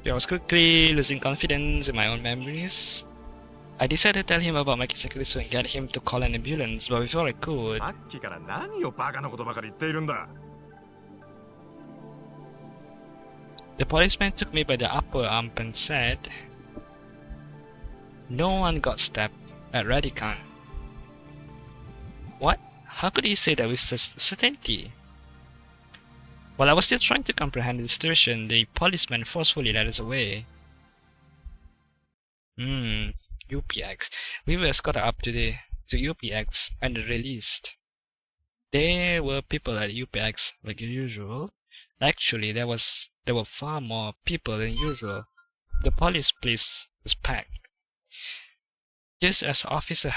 I was quickly losing confidence in my own memories. I decided to tell him about my secrets and get him to call an ambulance, but before I could... さっきから何をバカなことばかり言っているんだ。 The policeman took me by the upper arm and said, "No one got stabbed at Radican." What? How could he say that with such certainty? While I was still trying to comprehend the situation, the policeman forcefully led us away. UPX. We were escorted up to UPX and released. There were people at UPX like usual. Actually, there were far more people than usual. The police place was packed. Just as Officer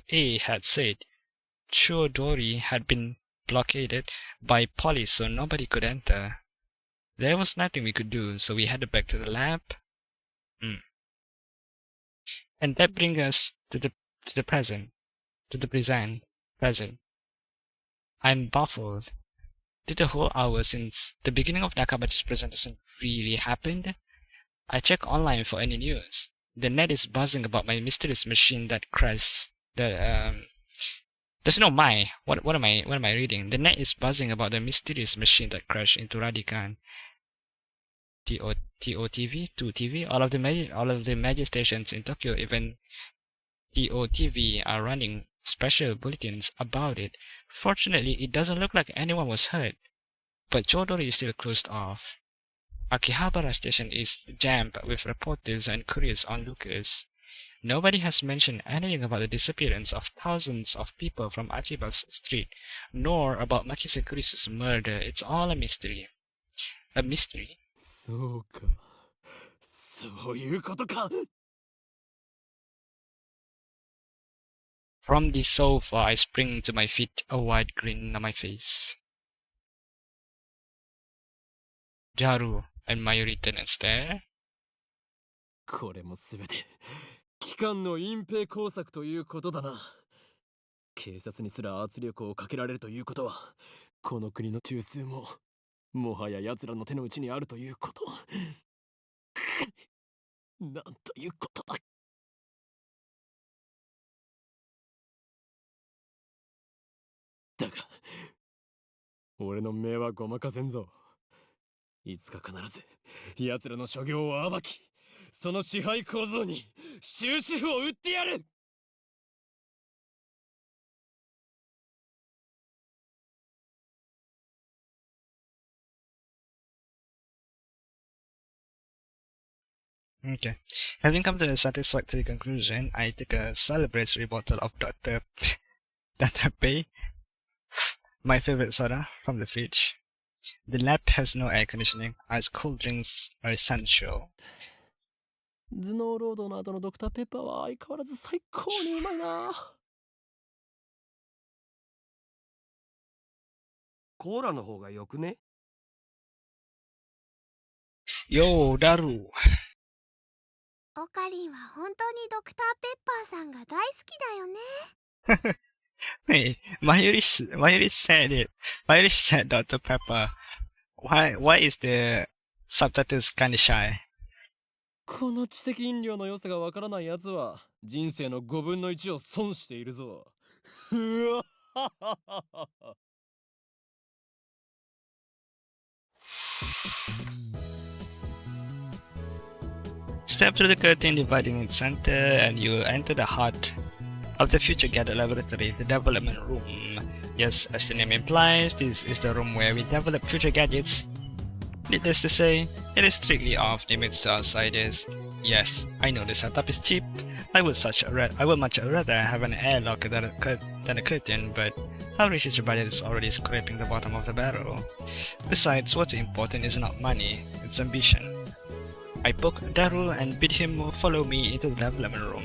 A had said, Chodori had been blockaded by police, so nobody could enter. There was nothing we could do, so we headed back to the lab. And that brings us to the present. I'm baffled. Did the whole hour since the beginning of Nakabachi's presentation really happen? I check online for any news. The net is buzzing about my mysterious machine that crashed. What am I reading? The net is buzzing about the mysterious machine that crashed into Radican. TOTV, 2TV, all of the major stations in Tokyo, even TOTV, are running special bulletins about it. Fortunately, it doesn't look like anyone was hurt, but Chodori is still closed off. Akihabara station is jammed with reporters and curious onlookers. Nobody has mentioned anything about the disappearance of thousands of people from Achibas Street, nor about Makise Kurisa's murder. It's all a mystery. A mystery? そうか。そういうことか。From the sofa, I spring to my feet, a wide grin on my face. Jaru and Mayuri turn and stare. これもすべて機関の隠蔽工作ということだな。警察にすら圧力をかけられるということは、この国の中枢ももはや奴らの手の内にあるということ。なんということだ。だが俺の目はごまかせんぞ。いつか必ず奴らの所業を暴き、その支配構造に終止符を打ってやる。Okay. Having come to a satisfactory conclusion, I took a celebratory bottle of Dr. Pei, my favorite soda, from the fridge. The lab has no air conditioning, as cold drinks are essential. 頭脳労働の後のドクターペッパーは相変わらず最高にうまいな。コーラの方がよくね？ Yo, Daru! オカリンは本当にドクターペッパーさんが大好きだよね。Hey, Mayuri said it. Mayuri said Dr. Pepper. Why is the subtitles kinda shy? この知的飲料の良さがわからない奴は人生の5分の1を損しているぞ。うわはははは。Step through the curtain dividing its center and you enter the heart of the Future Gather Laboratory, the development room. Yes, as the name implies, this is the room where we develop future gadgets. Needless to say, it is strictly off limits to outsiders. Yes, I know the setup is cheap. I would much rather have an airlock than a curtain, but our research budget is already scraping the bottom of the barrel. Besides, what's important is not money, it's ambition. I poke Daru and bid him follow me into the development room.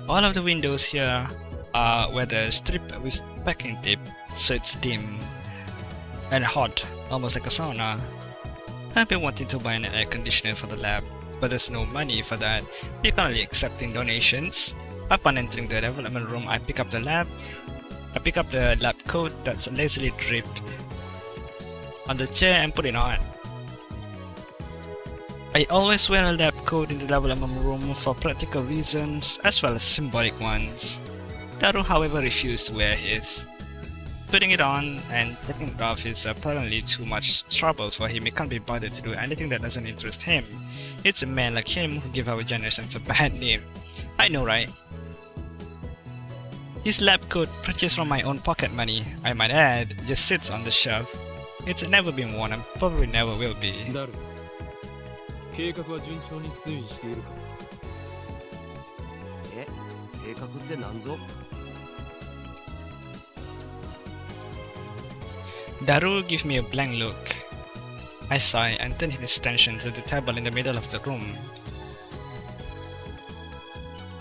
All of the windows here are weather stripped with packing tape, so it's dim and hot, almost like a sauna. I've been wanting to buy an air conditioner for the lab, but there's no money for that. We're currently accepting donations. Upon entering the development room, I pick up the lab coat that's lazily draped on the chair and put it on. I always wear a lab coat in the development room for practical reasons as well as symbolic ones. Daru, however, refused to wear his. Putting it on and taking it off is apparently too much trouble for him. He can't be bothered to do anything that doesn't interest him. It's a man like him who give our generation a bad name. I know, right? His lab coat, purchased from my own pocket money, I might add, just sits on the shelf. It's never been worn and probably never will be. 計画は順調に推移しているか？え、計画って何ぞ？ Daru gives me a blank look. I sigh and turn his attention to the table in the middle of the room.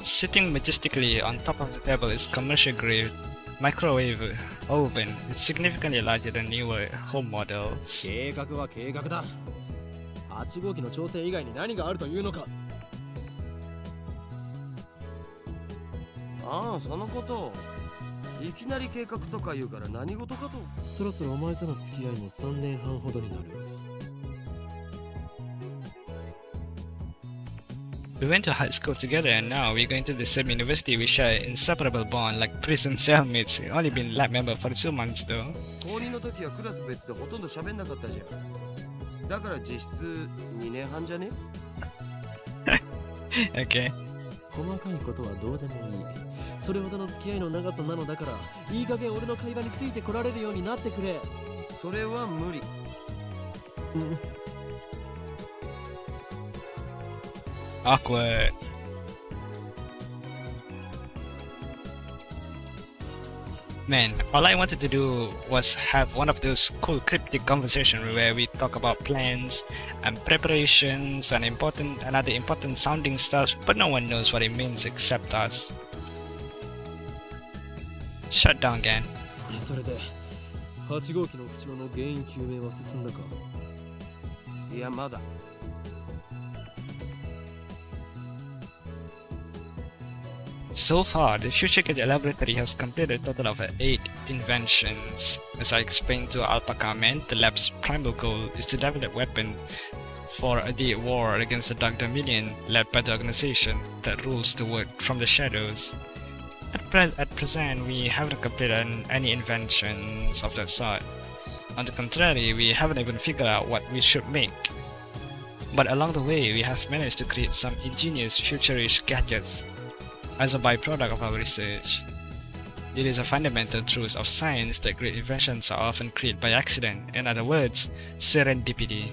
Sitting majestically on top of the table is commercial-grade microwave oven. It's significantly larger than newer home models. 計画は計画だ。8号機の調整以外に何があるというのか？ああ、そのこと。いきなり計画とか言うから何事かと。そろそろお前との付き合いも3年半ほどになる。We went to high school together and now we're going to the same university. We share an inseparable bond like prison cellmates. We've only been lab member for 2 months though. 高2の時はクラス別でほとんど喋んなかったじゃん。だから実質2年半じゃね？ Okay. 細かいことはどうでもいい。それほどの付き合いの長さなのだから、いい加減俺の会話についてこられるようになってくれ。それは無理。Awkward. Man, all I wanted to do was have one of those cool cryptic conversations where we talk about plans and preparations and other important sounding stuff, but no one knows what it means except us. Shut down again. それで8号機の不調の原因究明は進んだか？いや、まだ。So far, the Future Gadget Laboratory has completed a total of 8 inventions. As I explained to Alpaca Man, the lab's primal goal is to develop a weapon for the war against the Dark Dominion led by the organization that rules the world from the shadows. At present, we haven't completed any inventions of that sort. On the contrary, we haven't even figured out what we should make. But along the way, we have managed to create some ingenious futurish gadgets as a byproduct of our research. It is a fundamental truth of science that great inventions are often created by accident, in other words, serendipity.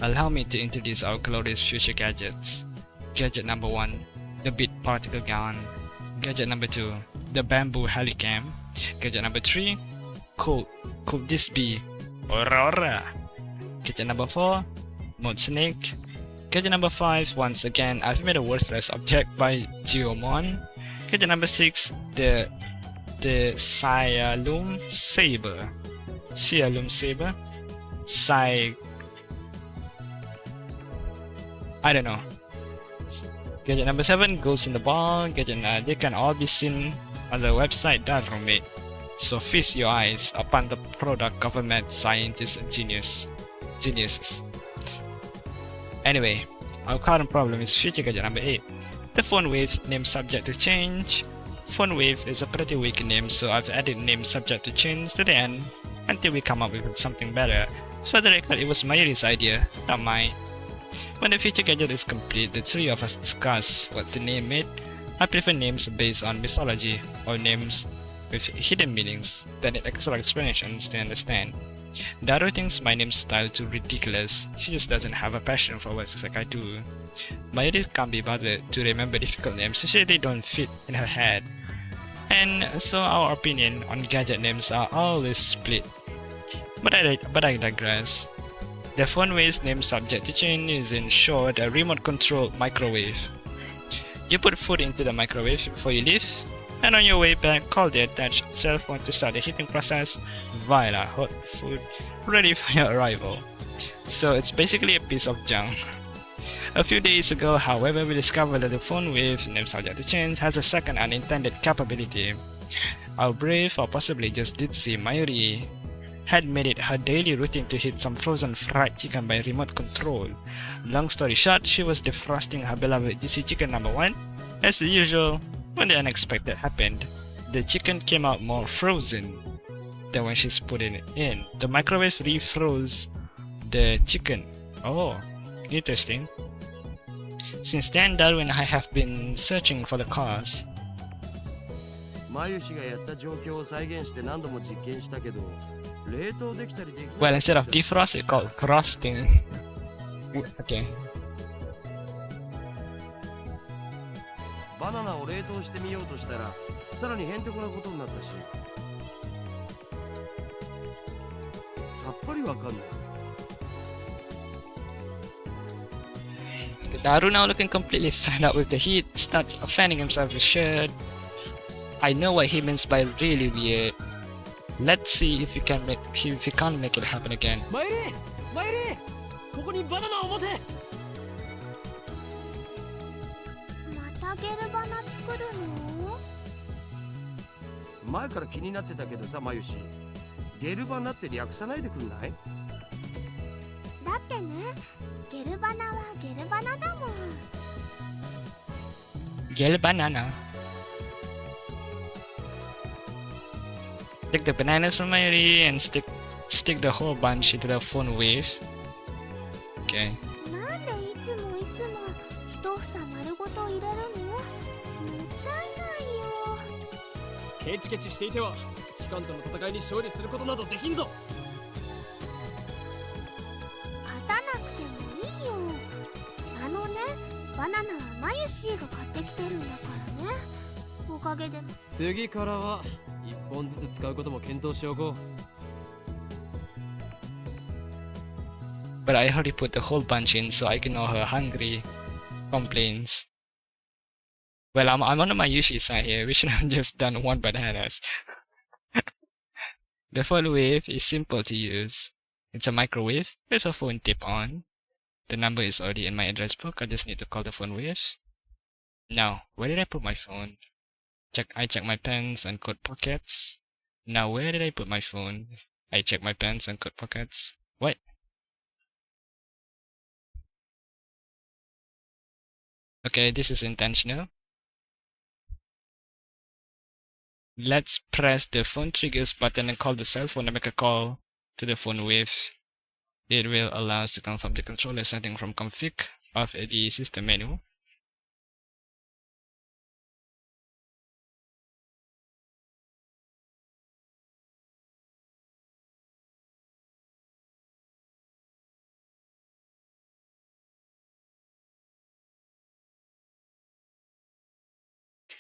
Allow me to introduce our glorious future gadgets. Gadget number 1, the Bit Particle Gun. Gadget number 2, the Bamboo Helicam. Gadget number 3, could this be Aurora? Gadget number 4, Mode Snake. Gadget number 5, once again, I've made a worthless object by Geomon. Gadget number 6, the Syakibi Saber. I don't know. Gadget number 7, Ghosts in the Ball. Gadget they can all be seen on the website Darumate. So feast your eyes upon the product government scientists and geniuses. Anyway, our current problem is future gadget number 8. The phone wave name subject to change. Phone wave is a pretty weak name, so I've added name subject to change to the end until we come up with something better. So for the record, it was Mayuri's idea, not mine. When the future gadget is complete, the three of us discuss what to name it. I prefer names based on mythology or names with hidden meanings that need extra explanations to understand. Daru thinks my name's style too ridiculous. She just doesn't have a passion for words like I do. Mayuri can't be bothered to remember difficult names, so they don't fit in her head. And so our opinion on gadget names are always split. But I digress. The phone wave's name subject to change is in short a remote controlled microwave. You put food into the microwave before you leave, and on your way back call the attached cell phone to start the heating process via hot food ready for your arrival. So it's basically a piece of junk. A few days ago, however, we discovered that the phone wave name subject to change has a second unintended capability. Our brave, or possibly just ditzy Mayuri, had made it her daily routine to heat some frozen fried chicken by remote control. Long story short, she was defrosting her beloved juicy chicken number 1. As usual, when the unexpected happened, the chicken came out more frozen than when she's putting it in. The microwave refroze the chicken. Oh, interesting. Since then, Daru and I have been searching for the cause. マユシがやった状況を再現して何度も実験したけど、冷凍できたりできない。 Well, instead of defrost, it's called frosting. Okay. バナナを冷凍してみようとしたら、さらにへんてこなことになったし、さっぱりわかんない。Daru, now looking completely fed up with the heat, starts fanning himself with shirt. I know what he means by really weird. Let's see if we can't make it happen again. マユリここにバナナを持て。またゲルバナ作るの？前から気になってたけどさ、マユシ。ゲルバナって略さないでくんない？だってね、ゲルバナはゲルバナだもん。Gel banana. Take the bananas from Mayuri and stick the whole bunch into the phone waves. Okay. なんでいつも一房丸ごと入れるの？もったいないよ。ケチケチしていては機関との戦いに勝利することなどできんぞ。勝たなくてもいいよ。あのね、バナナはマユシーが買ってきてるんだからね。おかげで。次からは一本ずつ使うことも検討しておこう。But I already put the whole bunch in, so I ignore her hungry complaints. Well, I'm on my Yushi side here. We should have just done one bananas. The phone wave is simple to use. It's a microwave with a phone tip on. The number is already in my address book. I just need to call the phone wave. Now, where did I put my phone? I check my pants and coat pockets. Now, where did I put my phone? I check my pants and coat pockets. What? Okay, this is intentional. let's press the phone triggers button and call the cell phone and make a call to the phone with. It will allow us to confirm the controller setting from config of the system menu.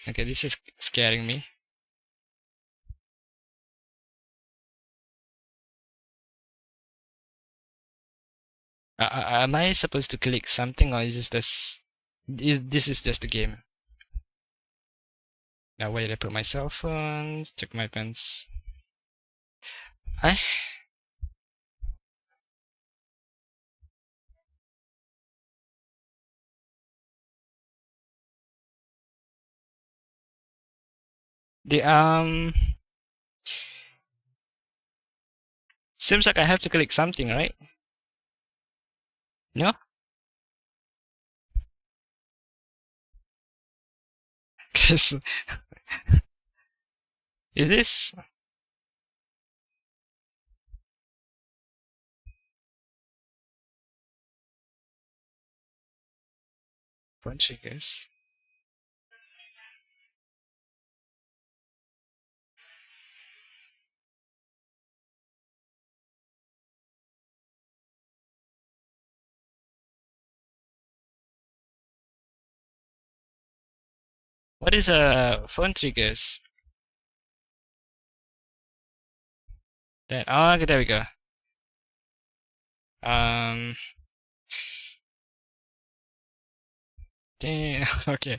Okay, this is scaring me. Am I supposed to click something, or is this is just the game? Now where did I put my cell phone? Check my pants. The seems like I have to click something, right? No? Cause is this? Phone triggers. What is phone triggers? That okay, there we go. Damn, okay.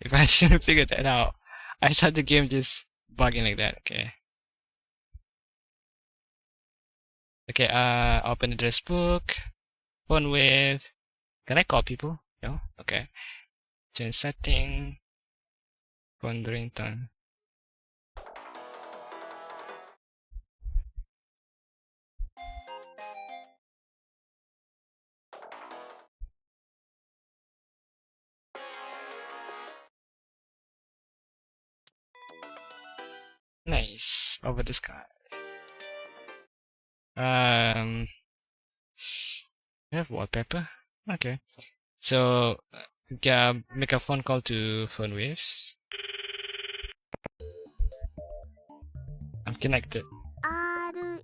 If I shouldn't figure that out, I thought the game just bugging like that. Okay. Okay. Open address book. Phone with. Can I call people? No. Okay. Change setting. Phone ringtone. Nice. Over the sky. We have wallpaper. Okay. So, make a phone call to phone waves. I'm connected. RENG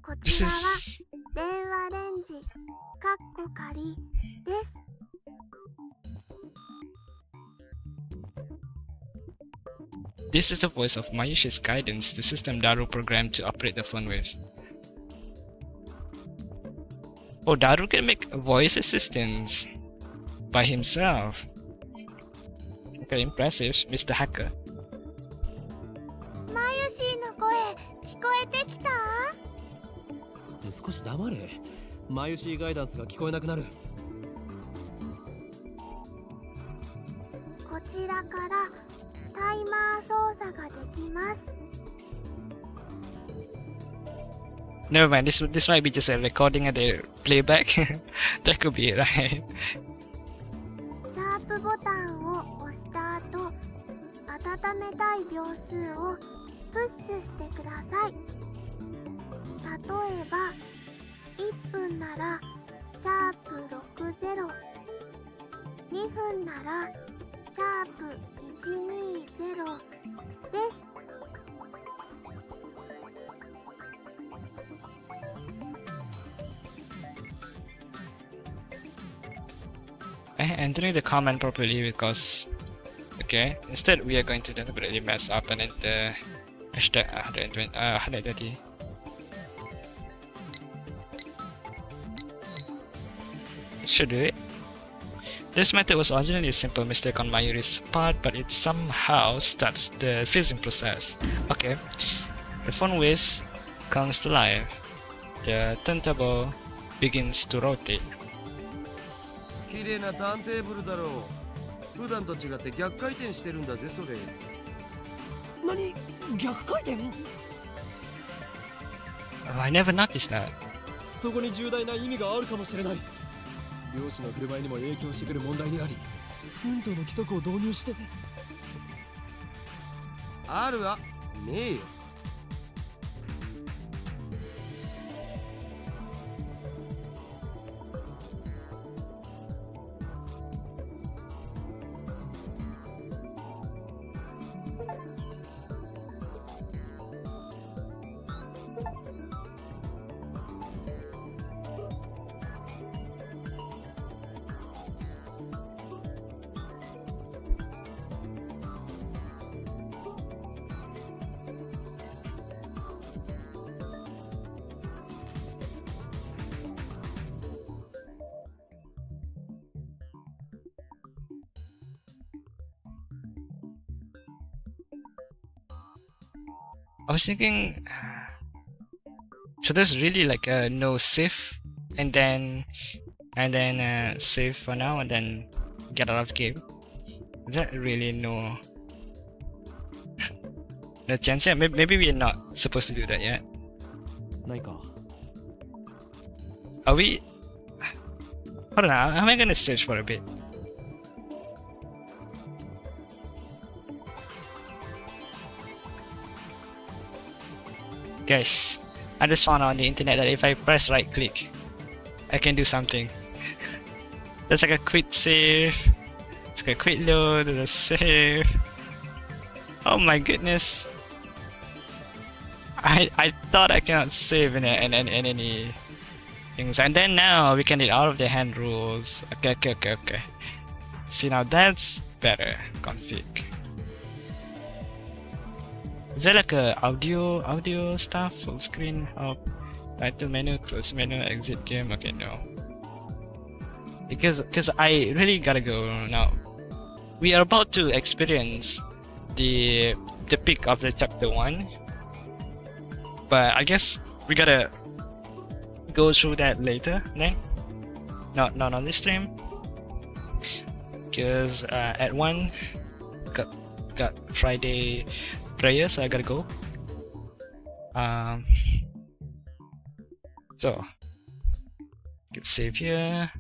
こ This ちらは is 電話レンジかっこ仮です。 This is the voice of Mayushi's guidance, the system Daru programmed to operate the phone waves. Oh, Daru can make voice assistants by himself. Okay, impressive, Mr. Hacker. マユシーの声聞こえてきた？少し黙れ。マユシーガイダンスが聞こえなくなる。こちらからタイマー操作ができます。 Never mind, this might be just a recording and a playback. That could be it, right? シャープボタンを押した後、温めたい秒数をプッシュしてください。例えば1分ならシャープ60、2分ならシャープ120です。 Entering the command properly because okay, instead we are going to deliberately mess up and enter hashtag 120. Should do it. This method was originally a simple mistake on Mayuri's part, but it somehow starts the freezing process. Okay, the phone whiz comes to life. The turntable begins to rotate. 綺麗なターンテーブルだろう。普段と違って逆回転してるんだぜそれ。何？逆回転？ Oh, I never noticed that. そこに重大な意味があるかもしれない。漁師の振る舞いにも影響してくる問題であり、運動の規則を導入して。あるわ。ねえよ。I was thinking, so there's really like a no save, and then save for now, and then get out of the game. Is that really no no chance? Yeah, maybe we're not supposed to do that yet. ないか。 Are we? Hold on, how am I gonna search for a bit? Guys, I just found on the internet that if I press right click, I can do something. There's like a quick save, it's like a quick load, there's a save. Oh my goodness. I thought I cannot save in any things, and then now we can get out of the hand rules. Okay. See, now that's better config. Is there like a audio stuff? Full screen up, title menu, close menu, exit game? Okay, no. Because I really gotta go now. We are about to experience the peak of the chapter 1, but I guess we gotta go through that later then. Not on this stream. Because at 1 got Friday prayer, so I gotta go. So get save here.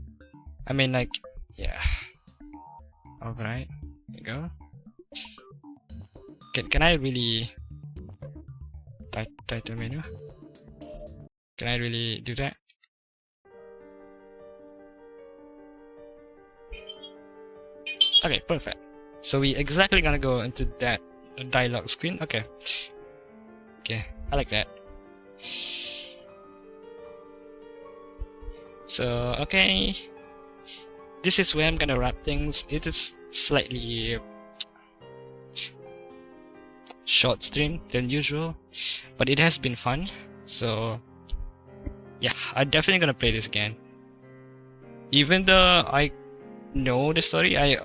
I mean, like, yeah. Alright, there you go. Can I really title menu? Can I really do that? Okay, perfect. So we exactly gonna go into that dialogue screen. Okay, I like that. So okay, this is where I'm gonna wrap things. It is slightly short stream than usual, but it has been fun. So yeah, I'm definitely gonna play this again. Even though I know the story, I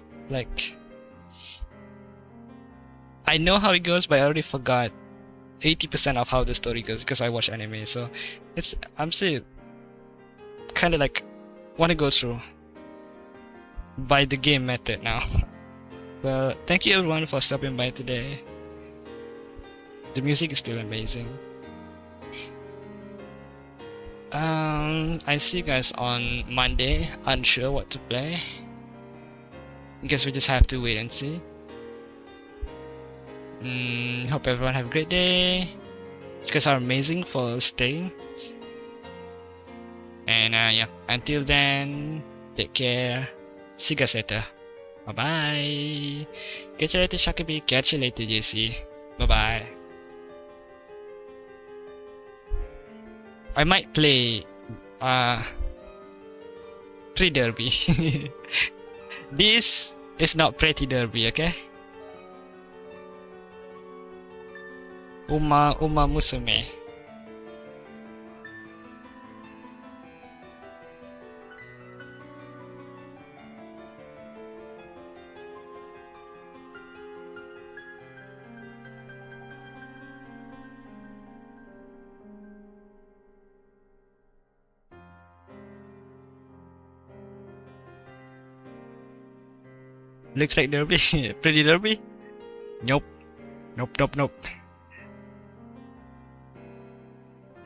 know how it goes, but I already forgot 80% of how the story goes because I watch anime. So I'm still kind of like want to go through by the game method now. So thank you everyone for stopping by today. The music is still amazing. I see you guys on Monday. Unsure what to play. I guess we just have to wait and see. Hope everyone have a great day. You guys are amazing for staying. And yeah, until then, take care. See you guys later. Bye bye. Catch you later, Syakibi. Catch you later, JC. Bye bye. I might play pre-derby. This is not pretty derby, okay? Uma Musume. Looks like derby. Pretty derby? Nope. Nope.